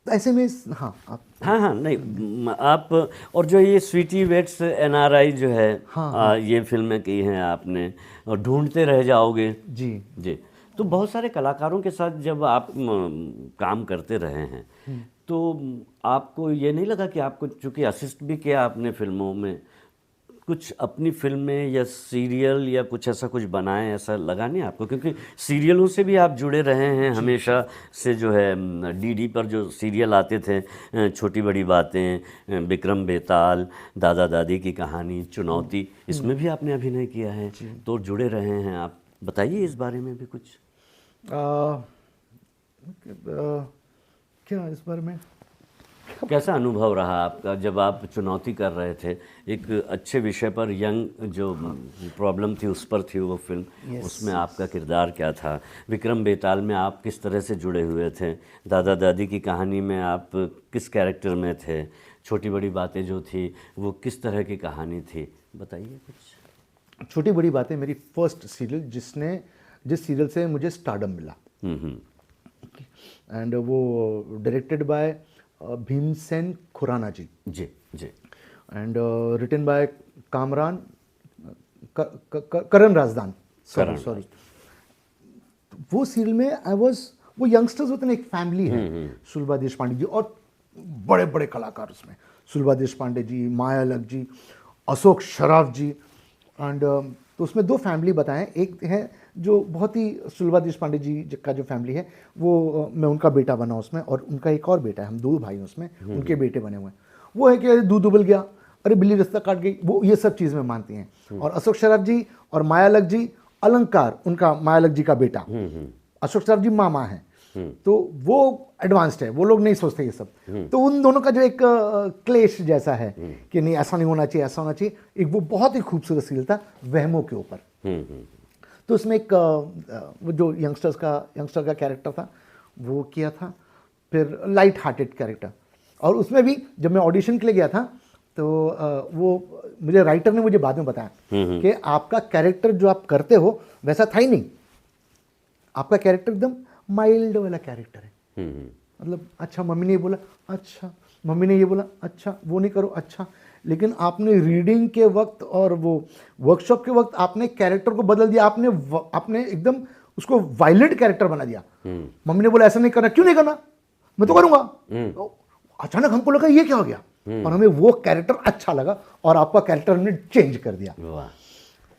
ऐसे में हाँ आप हाँ नहीं आप, और जो ये स्वीटी वेट्स NRI जो है, ये फिल्में की हैं आपने, और ढूंढते रह जाओगे जी जी, तो बहुत सारे कलाकारों के साथ जब आप काम करते रहे हैं, तो आपको ये नहीं लगा कि आपको, चूँकि असिस्ट भी किया आपने फिल्मों में, कुछ अपनी फिल्में या सीरियल या कुछ ऐसा कुछ बनाएं, ऐसा लगा नहीं आपको? क्योंकि सीरियलों से भी आप जुड़े रहे हैं हमेशा से, जो है DD पर जो सीरियल आते थे, छोटी बड़ी बातें, विक्रम बेताल, दादा दादी की कहानी, चुनौती, इसमें भी आपने अभिनय किया है, तो जुड़े रहे हैं आप। बताइए इस बारे में भी कुछ। क्या इस बारे में कैसा अनुभव रहा आपका जब आप चुनौती कर रहे थे, एक अच्छे विषय पर, यंग जो प्रॉब्लम थी उस पर थी वो फिल्म, उसमें आपका किरदार क्या था? विक्रम बेताल में आप किस तरह से जुड़े हुए थे? दादा दादी की कहानी में आप किस कैरेक्टर में थे? छोटी बड़ी बातें जो थी वो किस तरह की कहानी थी? बताइए कुछ। छोटी बड़ी बातें मेरी फर्स्ट सीरियल, जिस सीरियल से मुझे स्टारडम मिला, एंड वो directed by Bhimsen Khurana ji ji ji, and written by Kamran Karan Rajdan, sorry. वो सीरियल में आई वाज, वो यंगस्टर्स होते हैं, एक फैमिली है, सुलभा देशपांडे जी और बड़े बड़े कलाकार उसमें, सुलभा देशपांडे जी, माया अलग जी, अशोक शराफ जी, एंड तो उसमें दो फैमिली बताएं। एक है जो बहुत ही, सुलभा देशपांडे जी का जो फैमिली है वो मैं उनका बेटा बना उसमें, और उनका एक और बेटा है, हम दो भाई उसमें, उनके बेटे बने हुए हैं। वो है कि दूध उबल गया, अरे बिल्ली रास्ता काट गई, वो ये सब चीज़ में मानती हैं। और अशोक शराफ जी और माया अलग जी, अलंकार उनका माया अलग जी का बेटा, अशोक शराफ जी मामा है, तो वो एडवांस्ड है, वो लोग नहीं सोचते ये सब। तो उन दोनों का जो एक क्लेश जैसा है कि नहीं ऐसा नहीं होना चाहिए, ऐसा होना चाहिए, एक वो बहुत ही खूबसूरत सीरियल था वहमों के ऊपर। तो उसमें एक वो जो यंगस्टर का कैरेक्टर था वो किया था, फिर लाइट हार्टेड कैरेक्टर। और उसमें भी जब मैं ऑडिशन के लिए गया था तो वो मुझे राइटर ने मुझे बाद में बताया कि आपका कैरेक्टर जो आप करते हो वैसा था ही नहीं, आपका कैरेक्टर एकदम माइल्ड वाला कैरेक्टर है। मतलब अच्छा मम्मी ने ये बोला, अच्छा मम्मी ने ये बोला, अच्छा वो नहीं करो, अच्छा, लेकिन आपने रीडिंग के वक्त और वो वर्कशॉप के वक्त आपने कैरेक्टर को बदल दिया, आपने एकदम उसको वायलेंट कैरेक्टर बना दिया। मम्मी ने बोला ऐसा नहीं करना, क्यों नहीं करना, मैं तो करूंगा। तो अचानक हमको लगा ये क्या हो गया, और हमें वो कैरेक्टर अच्छा लगा और आपका कैरेक्टर हमने चेंज कर दिया।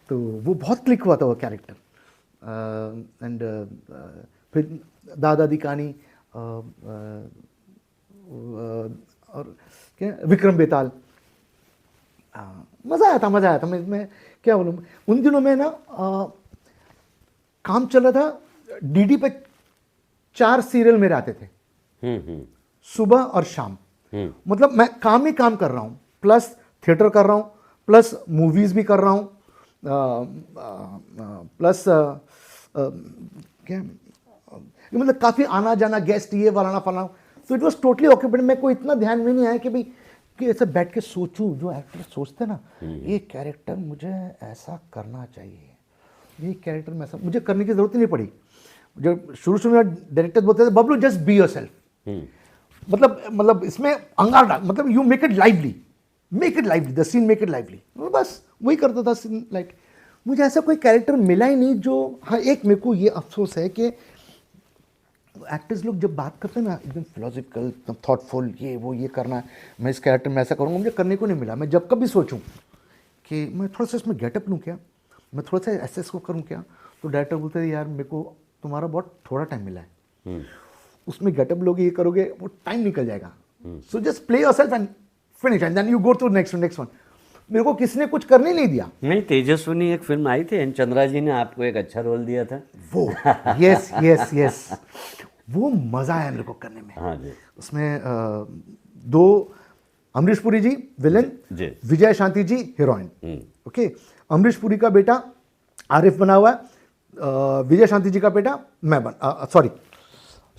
तो वो बहुत क्लिक हुआ था वो कैरेक्टर। एंड फिर दादा दी कहानी और क्या विक्रम बेताल, मज़ा आया था। मैं क्या बोलूँ, उन दिनों में ना काम चल रहा था, DD पे 4 सीरियल मेरे आते थे, सुबह और शाम। मतलब मैं काम ही काम कर रहा हूँ, प्लस थिएटर कर रहा हूँ, प्लस मूवीज़ भी कर रहा हूँ, प्लस क्या मतलब काफ़ी आना जाना, गेस्ट ये फलाना फलाना। तो इट वॉज टोटली ऑक्यूपेड। मेरे को इतना ध्यान में नहीं आया कि भाई कि ऐसे बैठ के सोचूं, जो एक्टर सोचते ना ये कैरेक्टर मुझे ऐसा करना चाहिए, ये कैरेक्टर में ऐसा, मुझे करने की ज़रूरत ही नहीं पड़ी। जो शुरू में डायरेक्टर बोलते थे बबलू जस्ट बी योरसेल्फ, मतलब इसमें अंगार डाल, मतलब you make it lively, make it lively, the scene make it lively, बस वही करता था सीन लाइट। मुझे ऐसा कोई कैरेक्टर मिला ही नहीं जो, हाँ एक मेरे को ये अफसोस है कि एक्टर्स लोग जब बात करते हैं ना एकदम फिलोसफिकल, थॉटफुल, ये वो ये करना है, मैं इस कैरेक्टर में ऐसा करूँगा, मुझे करने को नहीं मिला। मैं जब कभी सोचूं कि मैं थोड़ा सा इसमें गेटअप लूँ क्या, मैं थोड़ा सा ऐसे इसको करूँ क्या, तो डायरेक्टर बोलते हैं यार मेरे को तुम्हारा बहुत थोड़ा टाइम मिला है, उसमें गेटअप लोगे ये करोगे वो टाइम निकल जाएगा, so just play yourself and finish and then you go to next one. मेरे को किसने कुछ करने नहीं दिया। नहीं, तेजस्विनी एक फिल्म आई थी, एन चंद्रा जी ने आपको एक अच्छा रोल दिया था। वो यस यस यस, वो मज़ा आया मेरे को करने में। हाँ जी। उसमें दो, अमरीश पुरी जी विलन, विजय शांति जी हीरोइन। ओके, अमरीश पुरी का बेटा आरिफ बना हुआ है, विजय शांति जी का बेटा मैं सॉरी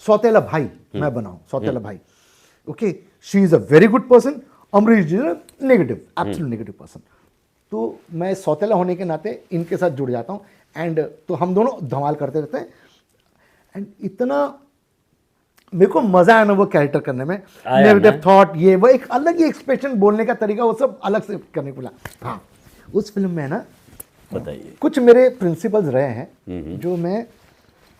सौतेला भाई मैं बनाऊँ, सौतेला भाई। Okay, she is a very good person, Amrish ji negative, absolute negative person. तो मैं सौतेला होने के नाते इनके साथ जुड़ जाता हूँ, एंड तो हम दोनों धमाल करते रहते हैं। एंड इतना मेरे को मजा आया ना वो कैरेक्टर करने में, नेगेटिव थॉट, ये वो एक अलग ही एक्सप्रेशन, बोलने का तरीका, वो सब अलग से करने को मिला। हाँ, उस फिल्म में ना बताइए, कुछ मेरे प्रिंसिपल्स रहे हैं जो मैं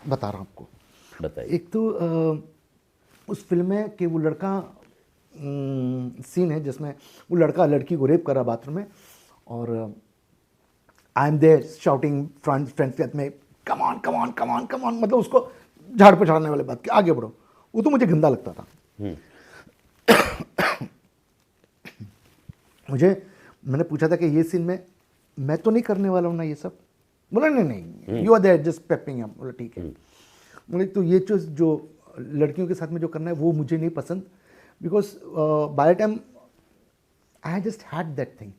बता रहा हूँ आपको। बताइए। एक तो उस फिल्म में कि वो लड़का सीन है जिसमें वो लड़का लड़की को रेप कर रहा बाथरूम में, और I am there shouting friends के साथ में come on come on come on come on, मतलब उसको झाड़ पे चढ़ाने वाले बात कि आगे बढ़ो। वो तो मुझे गंदा लगता था। मैंने पूछा था कि ये सीन में मैं तो नहीं करने वाला हूँ ना ये सब। बोला नहीं, you are there just pepping him. बोला ठीक है। बोले तो ये चीज़ जो लड़कियों के साथ में जो करना है वो मुझे नहीं पसंद, because by the time I just had that thing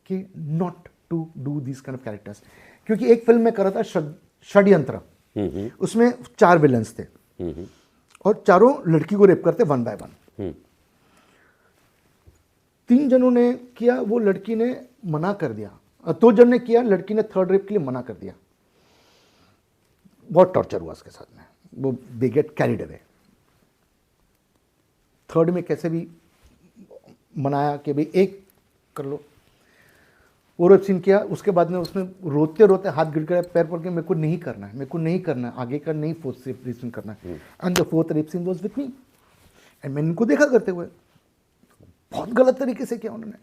कि not to do this kind of characters. क्योंकि एक फिल्म में कर रहा था षड्यंत्र, उसमें 4 विलन्स थे और चारों लड़की को रेप करते वन बाय वन। 3 जनों ने किया, वो लड़की ने मना कर दिया, 2 जन ने किया, लड़की ने थर्ड रेप के लिए मना कर दिया। बहुत टॉर्चर हुआ उसके साथ में, वो they get carried away. Third में कैसे भी मनाया कि भाई एक कर लो, वो रेप सीन किया। उसके बाद में उसने रोते रोते हाथ गिर गया, पैर पड़ के, मेरे को नहीं करना है, मेरे को नहीं करना है, आगे का नहीं, फोर्थ रेप सीन करना है। And the fourth rape scene was with me, and मैंने इनको देखा करते हुए। बहुत गलत तरीके से किया उन्होंने।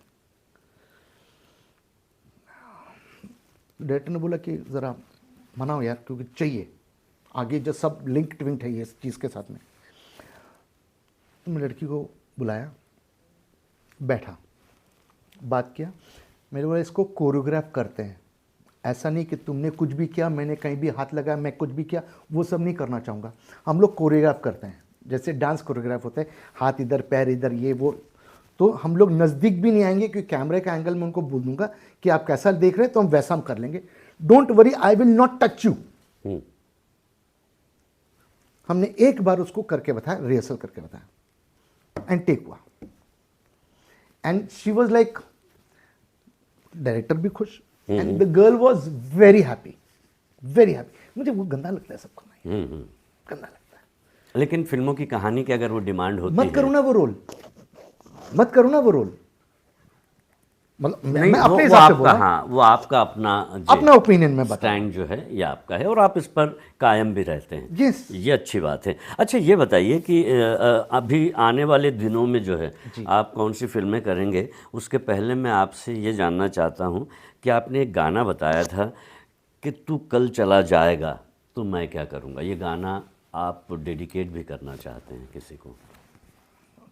डायरेक्टर ने बोला कि ज़रा मनाओ यार, क्योंकि चाहिए आगे जो सब लिंक ट्विंक है इस चीज़ के साथ में। तो मैं लड़की को बुलाया, बैठा, बात किया। मेरे बोला इसको कोरियोग्राफ करते हैं, ऐसा नहीं कि तुमने कुछ भी किया, मैंने कहीं भी हाथ लगाया, मैं कुछ भी किया, वो सब नहीं करना चाहूँगा। हम लोग कोरियोग्राफ करते हैं, जैसे डांस कोरियोग्राफ होता है, हाथ इधर पैर इधर ये वो। तो हम लोग नज़दीक भी नहीं आएंगे, क्योंकि कैमरे का एंगल में उनको बोल दूंगा कि आप कैसा देख रहे हैं तो हम वैसा हम कर लेंगे। Don't worry, I will not touch you. हमने एक बार उसको करके बताया, रिहर्सल करके बताया, एंड टेक हुआ। And she was like, director भी खुश, and the girl was very happy, very happy. मुझे वो गंदा लगता है सब करना, गंदा लगता है। लेकिन फिल्मों की कहानी की अगर वो डिमांड होती मत करो ना वो रोल, मत करो ना वो रोल। मतलब मैं अपने हिसाब से बोल रहा हूं। हाँ, वो आपका अपना ओपिनियन में बता, स्टैंड जो है ये आपका है, और आप इस पर कायम भी रहते हैं। Yes. ये अच्छी बात है। अच्छा, ये बताइए कि अभी आने वाले दिनों में जो है आप कौन सी फिल्में करेंगे? उसके पहले मैं आपसे ये जानना चाहता हूँ कि आपने एक गाना बताया था कि तू कल चला जाएगा तो मैं क्या करूँगा। ये गाना आप डेडिकेट भी करना चाहते हैं किसी को?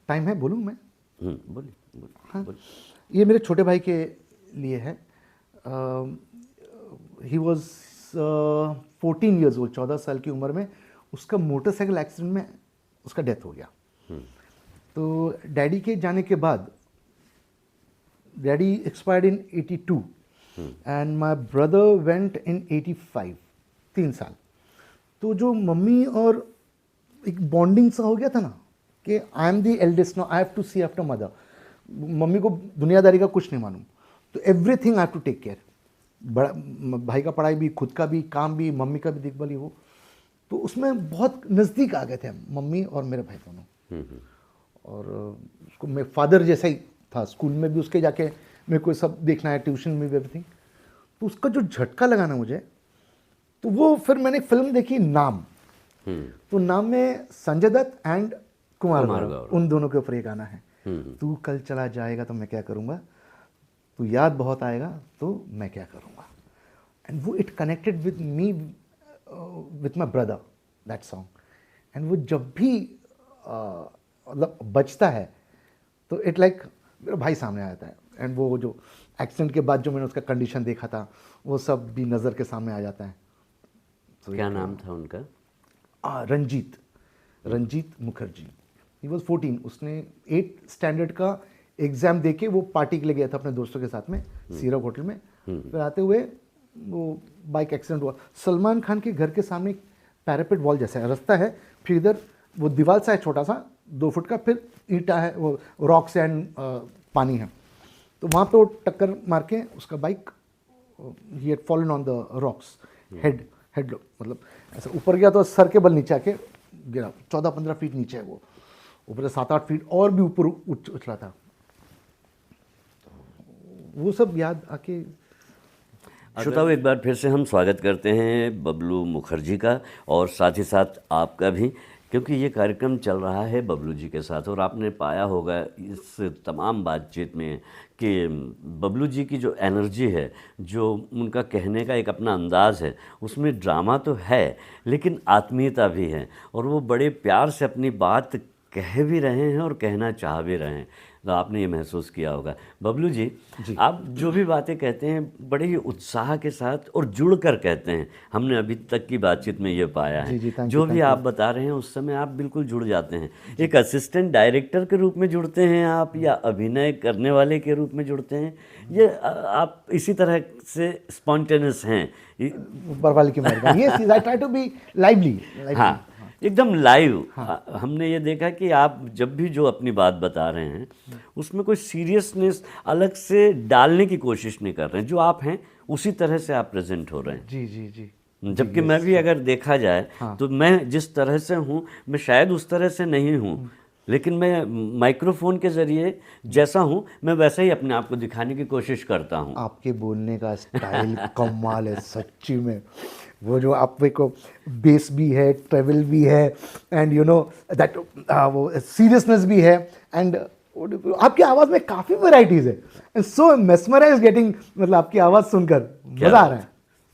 टाइम है, बोलूँ मैं? बोलिए। हाँ, ये मेरे छोटे भाई के लिए है। ही वॉज 14 ईयर्स ओल्ड, 14 साल की उम्र में उसका मोटरसाइकिल एक्सीडेंट में उसका डेथ हो गया। तो डैडी के जाने के बाद, daddy expired in 82 and my brother went in 85, 3 साल। तो जो मम्मी और एक बॉन्डिंग सा हो गया था ना कि I am the eldest now, I have to see after mother. Mummy को दुनियादारी का कुछ नहीं मालूम, तो everything I have to take care. बड़ा भाई का पढ़ाई भी, खुद का भी काम भी, मम्मी का भी देखभाल हो। तो उसमें बहुत नज़दीक आ गए थे हम, मम्मी और मेरे भाई दोनों। और उसको मैं फादर जैसा ही था, स्कूल में भी उसके जाके मेरे को सब देखना है, ट्यूशन में भी एवरीथिंग। तो उसका जो झटका लगा ना मुझे, तो वो फिर मैंने फिल्म देखी नाम। तो नाम में संजय दत्त एंड कुमार गौरव, उन दोनों के ऊपर ये गाना है। तू कल चला जाएगा तो मैं क्या करूँगा, तू याद बहुत आएगा तो मैं क्या करूँगा। एंड वो it connected with me, with my brother, that song. And वो जब भी मतलब बजता है तो इट लाइक मेरा भाई सामने आ जाता है। एंड वो जो एक्सीडेंट के बाद जो मैंने उसका कंडीशन देखा था वो सब भी नज़र के सामने आ जाता है। क्या नाम था उनका? रंजीत मुखर्जी। He was 14। उसने 8th स्टैंडर्ड का एग्ज़ाम दे के वो पार्टी के लिए गया था अपने दोस्तों के साथ में सीरप होटल में। फिर आते हुए वो बाइक एक्सीडेंट हुआ। सलमान खान के घर के सामने एक पैरापेट वॉल जैसा है, रास्ता है, फिर इधर वो दीवार सा है छोटा सा 2 फुट का, फिर ईंटा है, वो रॉक्स एंड पानी है। तो वहाँ पे वो टक्कर मार के उसका bike, he had fallen on the rocks, head मतलब ऐसा ऊपर गया तो सर के बल नीचे आके गिरा। 14-15 फीट नीचे है वो, ऊपर से 7-8 फीट और भी ऊपर उछला था। वो सब याद आके। श्रोताओ, एक बार फिर से हम स्वागत करते हैं बबलू मुखर्जी का और साथ ही साथ आपका भी, क्योंकि ये कार्यक्रम चल रहा है बबलू जी के साथ। और आपने पाया होगा इस तमाम बातचीत में कि बबलू जी की जो एनर्जी है, जो उनका कहने का एक अपना अंदाज़ है, उसमें ड्रामा तो है लेकिन आत्मीयता भी है। और वो बड़े प्यार से अपनी बात कह भी रहे हैं और कहना चाह भी रहे हैं। तो आपने ये महसूस किया होगा। बबलू जी, आप जो भी बातें कहते हैं बड़े ही उत्साह के साथ और जुड़ कर कहते हैं। हमने अभी तक की बातचीत में ये पाया है। जो भी आप बता रहे हैं उस समय आप बिल्कुल जुड़ जाते हैं। एक असिस्टेंट डायरेक्टर के रूप में जुड़ते हैं आप, या अभिनय करने वाले के रूप में जुड़ते हैं, ये आप इसी तरह से स्पॉन्टेनियस हैं? ऊपर वाले की मेहरबानी। Yes, I try to be lively. हाँ, एकदम लाइव। हमने ये देखा कि आप जब भी जो अपनी बात बता रहे हैं उसमें कोई सीरियसनेस अलग से डालने की कोशिश नहीं कर रहे हैं। जो आप हैं उसी तरह से आप प्रेजेंट हो रहे हैं। जी जी जी। जबकि मैं भी अगर देखा जाए तो मैं जिस तरह से हूँ, मैं शायद उस तरह से नहीं हूँ, लेकिन मैं माइक्रोफोन के ज़रिए जैसा हूँ मैं वैसा ही अपने आप को दिखाने की कोशिश करता हूँ। आपके बोलने का स्टाइल कमाल है सच्ची में। वो जो आप को बेस भी है, ट्रेवल भी है, एंड यू नो दैट वो सीरियसनेस भी है। एंड आपकी आवाज़ में काफ़ी वैराइटीज़ है। एंड सो मेस्मराइज गेटिंग, मतलब आपकी आवाज़ सुनकर मज़ा आ रहा है।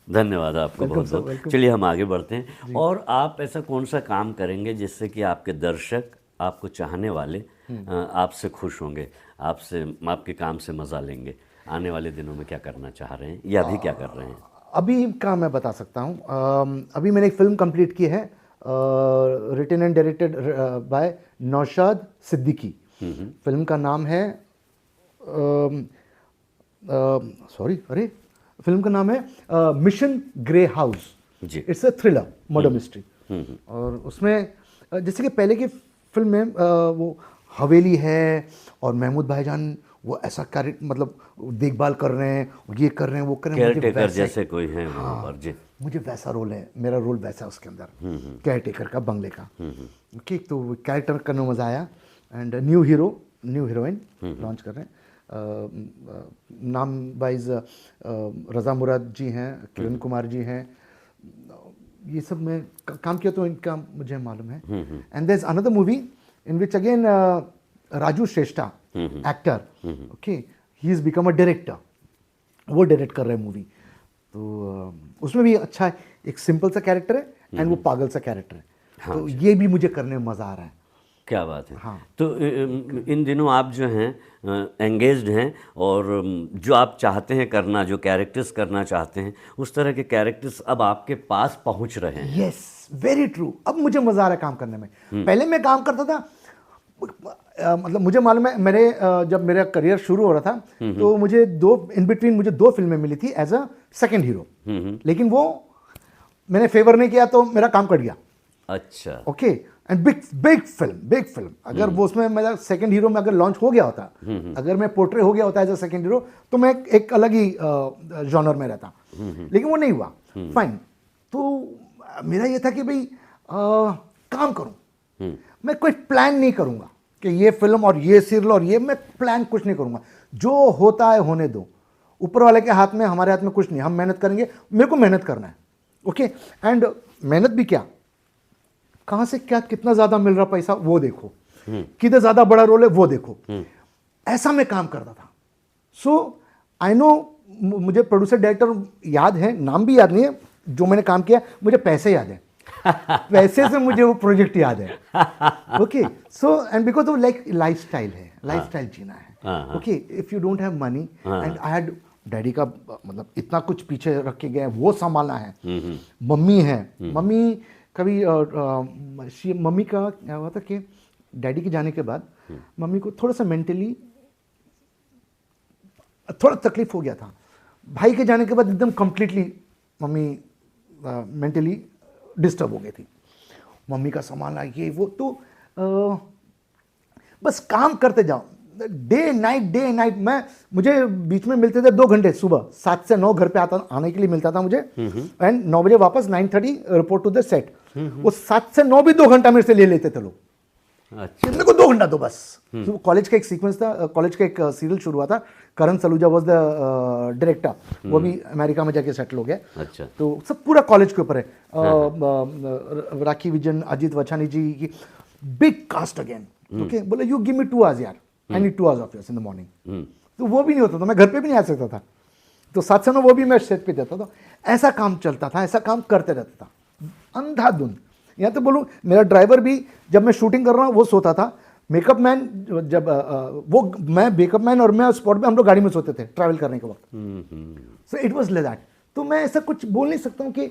धन्यवाद आपको बहुत बहुत। चलिए हम आगे बढ़ते हैं। और आप ऐसा कौन सा काम करेंगे जिससे कि आपके दर्शक, आपको चाहने वाले आपसे खुश होंगे, आपसे, आपके काम से मज़ा लेंगे? आने वाले दिनों में क्या करना चाह रहे हैं या अभी क्या कर रहे हैं? अभी का मैं बता सकता हूँ। अभी मैंने एक फिल्म कंप्लीट की है, written and directed by Naushad Siddiqui. Film का नाम है फिल्म का नाम है mission grey house. It's a thriller murder mystery. और उसमें जैसे कि पहले की फिल्म में वो हवेली है और महमूद भाईजान वो ऐसा कार्य, मतलब देखभाल कर रहे हैं, ये कर रहे हैं, वो कर रहे हैं, केयर टेकर जैसे कोई है वहाँ पर। जी, मुझे वैसा रोल है, मेरा रोल वैसा है उसके अंदर, केयर टेकर का, बंगले का। ओके, तो कैरेक्टर करने में मज़ा आया। एंड न्यू हीरोइन लॉन्च कर रहे हैं। नाम वाइज रज़ा मुराद जी हैं, किरण कुमार जी हैं, ये सब मैं काम किया तो इनका मुझे मालूम है। And there is another movie in which again Raju Shrestha actor, okay, he is become a director, वो डायरेक्ट कर रहे हैं मूवी। तो उसमें भी अच्छा है, एक सिंपल सा कैरेक्टर है एंड वो पागल सा कैरेक्टर है। तो ये भी मुझे करने में मज़ा आ रहा है। क्या बात है। तो इन दिनों आप जो हैं एंगेज्ड हैं, और जो आप चाहते हैं करना, जो कैरेक्टर्स करना चाहते हैं, उस तरह के कैरेक्टर्स अब आपके पास पहुंच रहे हैं। Yes, very true. अब मुझे मज़ा आ रहा है काम करने में। पहले मैं काम करता था, मतलब मुझे मालूम है, मेरे जब मेरा करियर शुरू हो रहा था तो मुझे इन बिटवीन मुझे 2 फिल्में मिली थी एज अ सेकंड हीरो, लेकिन वो मैंने फेवर नहीं किया तो मेरा काम कट गया। अच्छा, ओके। एंड बिग फिल्म अगर वो उसमें मेरा सेकंड हीरो में अगर लॉन्च हो गया होता, अगर मैं पोर्ट्रे हो गया होता एज अ सेकंड हीरो, तो मैं एक अलग ही जॉनर में रहता, लेकिन वो नहीं हुआ। फाइन। तो मेरा ये था कि भाई काम करूं, मैं कोई प्लान नहीं करूंगा, कि ये फिल्म और ये सीरियल और ये, मैं प्लान कुछ नहीं करूँगा, जो होता है होने दो, ऊपर वाले के हाथ में, हमारे हाथ में कुछ नहीं, हम मेहनत करेंगे, मेरे को मेहनत करना है, ओके। एंड मेहनत भी क्या, कहाँ से क्या कितना ज़्यादा मिल रहा पैसा वो देखो, किधर ज़्यादा बड़ा रोल है वो देखो, ऐसा मैं काम करता था। सो आई नो, मुझे प्रोड्यूसर डायरेक्टर याद है, नाम भी याद नहीं है जो मैंने काम किया, मुझे पैसे याद है पैसे से मुझे वो प्रोजेक्ट याद है, ओके। सो एंड बिकॉज वो लाइक लाइफस्टाइल है, लाइफस्टाइल जीना है, okay. If you don't have money, and I had daddy का मतलब इतना कुछ पीछे रख के गए, वो संभालना है, मम्मी है, मम्मी कभी मम्मी का क्या हुआ था कि डैडी के जाने के बाद मम्मी को थोड़ा सा मेंटली थोड़ा तकलीफ हो गया था, भाई के जाने के बाद एकदम कंप्लीटली मम्मी मेंटली डिस्टर्ब हो गई थी, मम्मी का संभालना ये वो, तो बस काम करते जाओ, डे नाइट। मुझे बीच में मिलते थे 2 घंटे, सुबह 7 से 9 घर पे आने के लिए मिलता था मुझे, एंड 9 बजे वापस, 9:30 रिपोर्ट टू द सेट। वो 7 से 9 भी 2 घंटा मेरे से ले लेते थे लोग, अच्छा, मेरे को 2 घंटा दो बस। तो कॉलेज का एक सीक्वेंस था, कॉलेज का एक सीरियल शुरू हुआ था, करण सलूजा वॉज द डायरेक्टर, वो भी अमेरिका में जाके सेटल हो गया। अच्छा, तो सब पूरा कॉलेज के ऊपर है, राखी विजन, अजीत वछानी जी की बिग कास्ट अगेन, ओके। बोले यू गिव मी 2 आवर्स यार, I need 2 hours of yours in the morning. तो वो भी नहीं होता था, मैं घर पे भी नहीं आ सकता था, तो 7 से 9 वो भी मैं सेट पे जाता था। ऐसा काम चलता था, ऐसा काम करते रहता था, अंधाधुंध। यहाँ तो बोलूँ, मेरा ड्राइवर भी जब मैं शूटिंग कर रहा हूँ वो सोता था, मेकअप मैन जब वो, मैं मेकअप मैन और मैं स्पॉट में, हम लोग गाड़ी में सोते थे ट्रैवल करने के वक्त। So it was like that. तो मैं ऐसा कुछ बोल नहीं सकता हूँ कि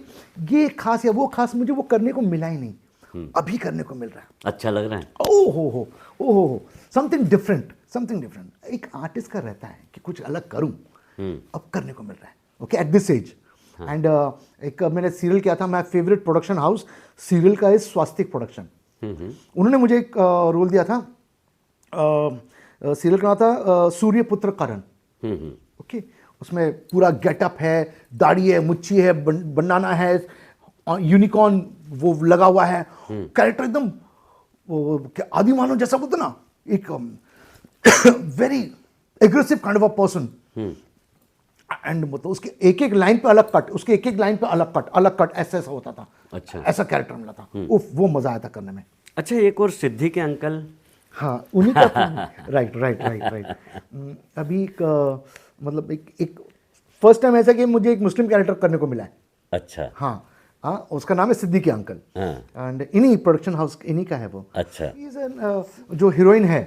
ये खास या वो खास, मुझे वो करने को मिला ही नहीं, अभी करने को मिल रहा है, अच्छा लग रहा है। ओ हो, समथिंग डिफरेंट, समथिंग डिफरेंट। एक आर्टिस्ट का रहता है कि कुछ अलग करूँ, अब करने को मिल रहा है, okay, at this age. And एक मैंने सीरियल किया था, my favourite production house serial का है स्वास्तिक प्रोडक्शन। उन्होंने मुझे एक रोल दिया था, सीरियल का नाम था सूर्यपुत्र करण, ओके। उसमें पूरा गेटअप है, दाढ़ी है, मुच्छी है, बनाना है, यूनिकॉर्न वो लगा हुआ है, कैरेक्टर एकदम आदि मानव जैसा बोलते ना, एक very aggressive kind of a person. And मतलब उसके एक एक लाइन पे अलग कट, उसके एक एक लाइन पे अलग कट ऐसा होता था। अच्छा, ऐसा कैरेक्टर मिला था, उफ, वो मजा आया था करने में। अच्छा, एक और सिद्धि के अंकल, हाँ, उन्हीं का राइट। अभी मतलब एक फर्स्ट टाइम ऐसा कि मुझे एक मुस्लिम कैरेक्टर करने को मिला है। अच्छा, हाँ, उसका नाम है सिद्दीकी के अंकल, हाँ, एंड इन्हीं प्रोडक्शन हाउस इन्हीं का है वो। अच्छा, जो हीरोइन है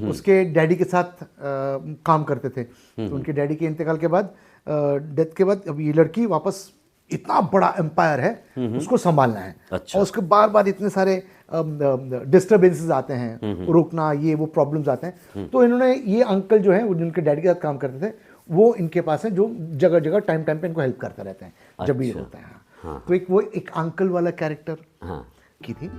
उसके डैडी के साथ काम करते थे, तो उनके डैडी के इंतकाल के बाद, डेथ के बाद, अब ये लड़की वापस, इतना बड़ा एम्पायर है, उसको संभालना है। अच्छा, और उसके बार बार इतने सारे डिस्टर्बेंसेस आते हैं, रुकना, ये वो प्रॉब्लम्स आते हैं। तो इन्होंने, ये अंकल जो है, वो जिनके डैडी के साथ काम करते थे, वो इनके पास है, जो जगह जगह टाइम टाइम पे इनको हेल्प करते रहते हैं जब भी ये होता है। तो एक वो एक अंकल वाला कैरेक्टर हाँ, की थी।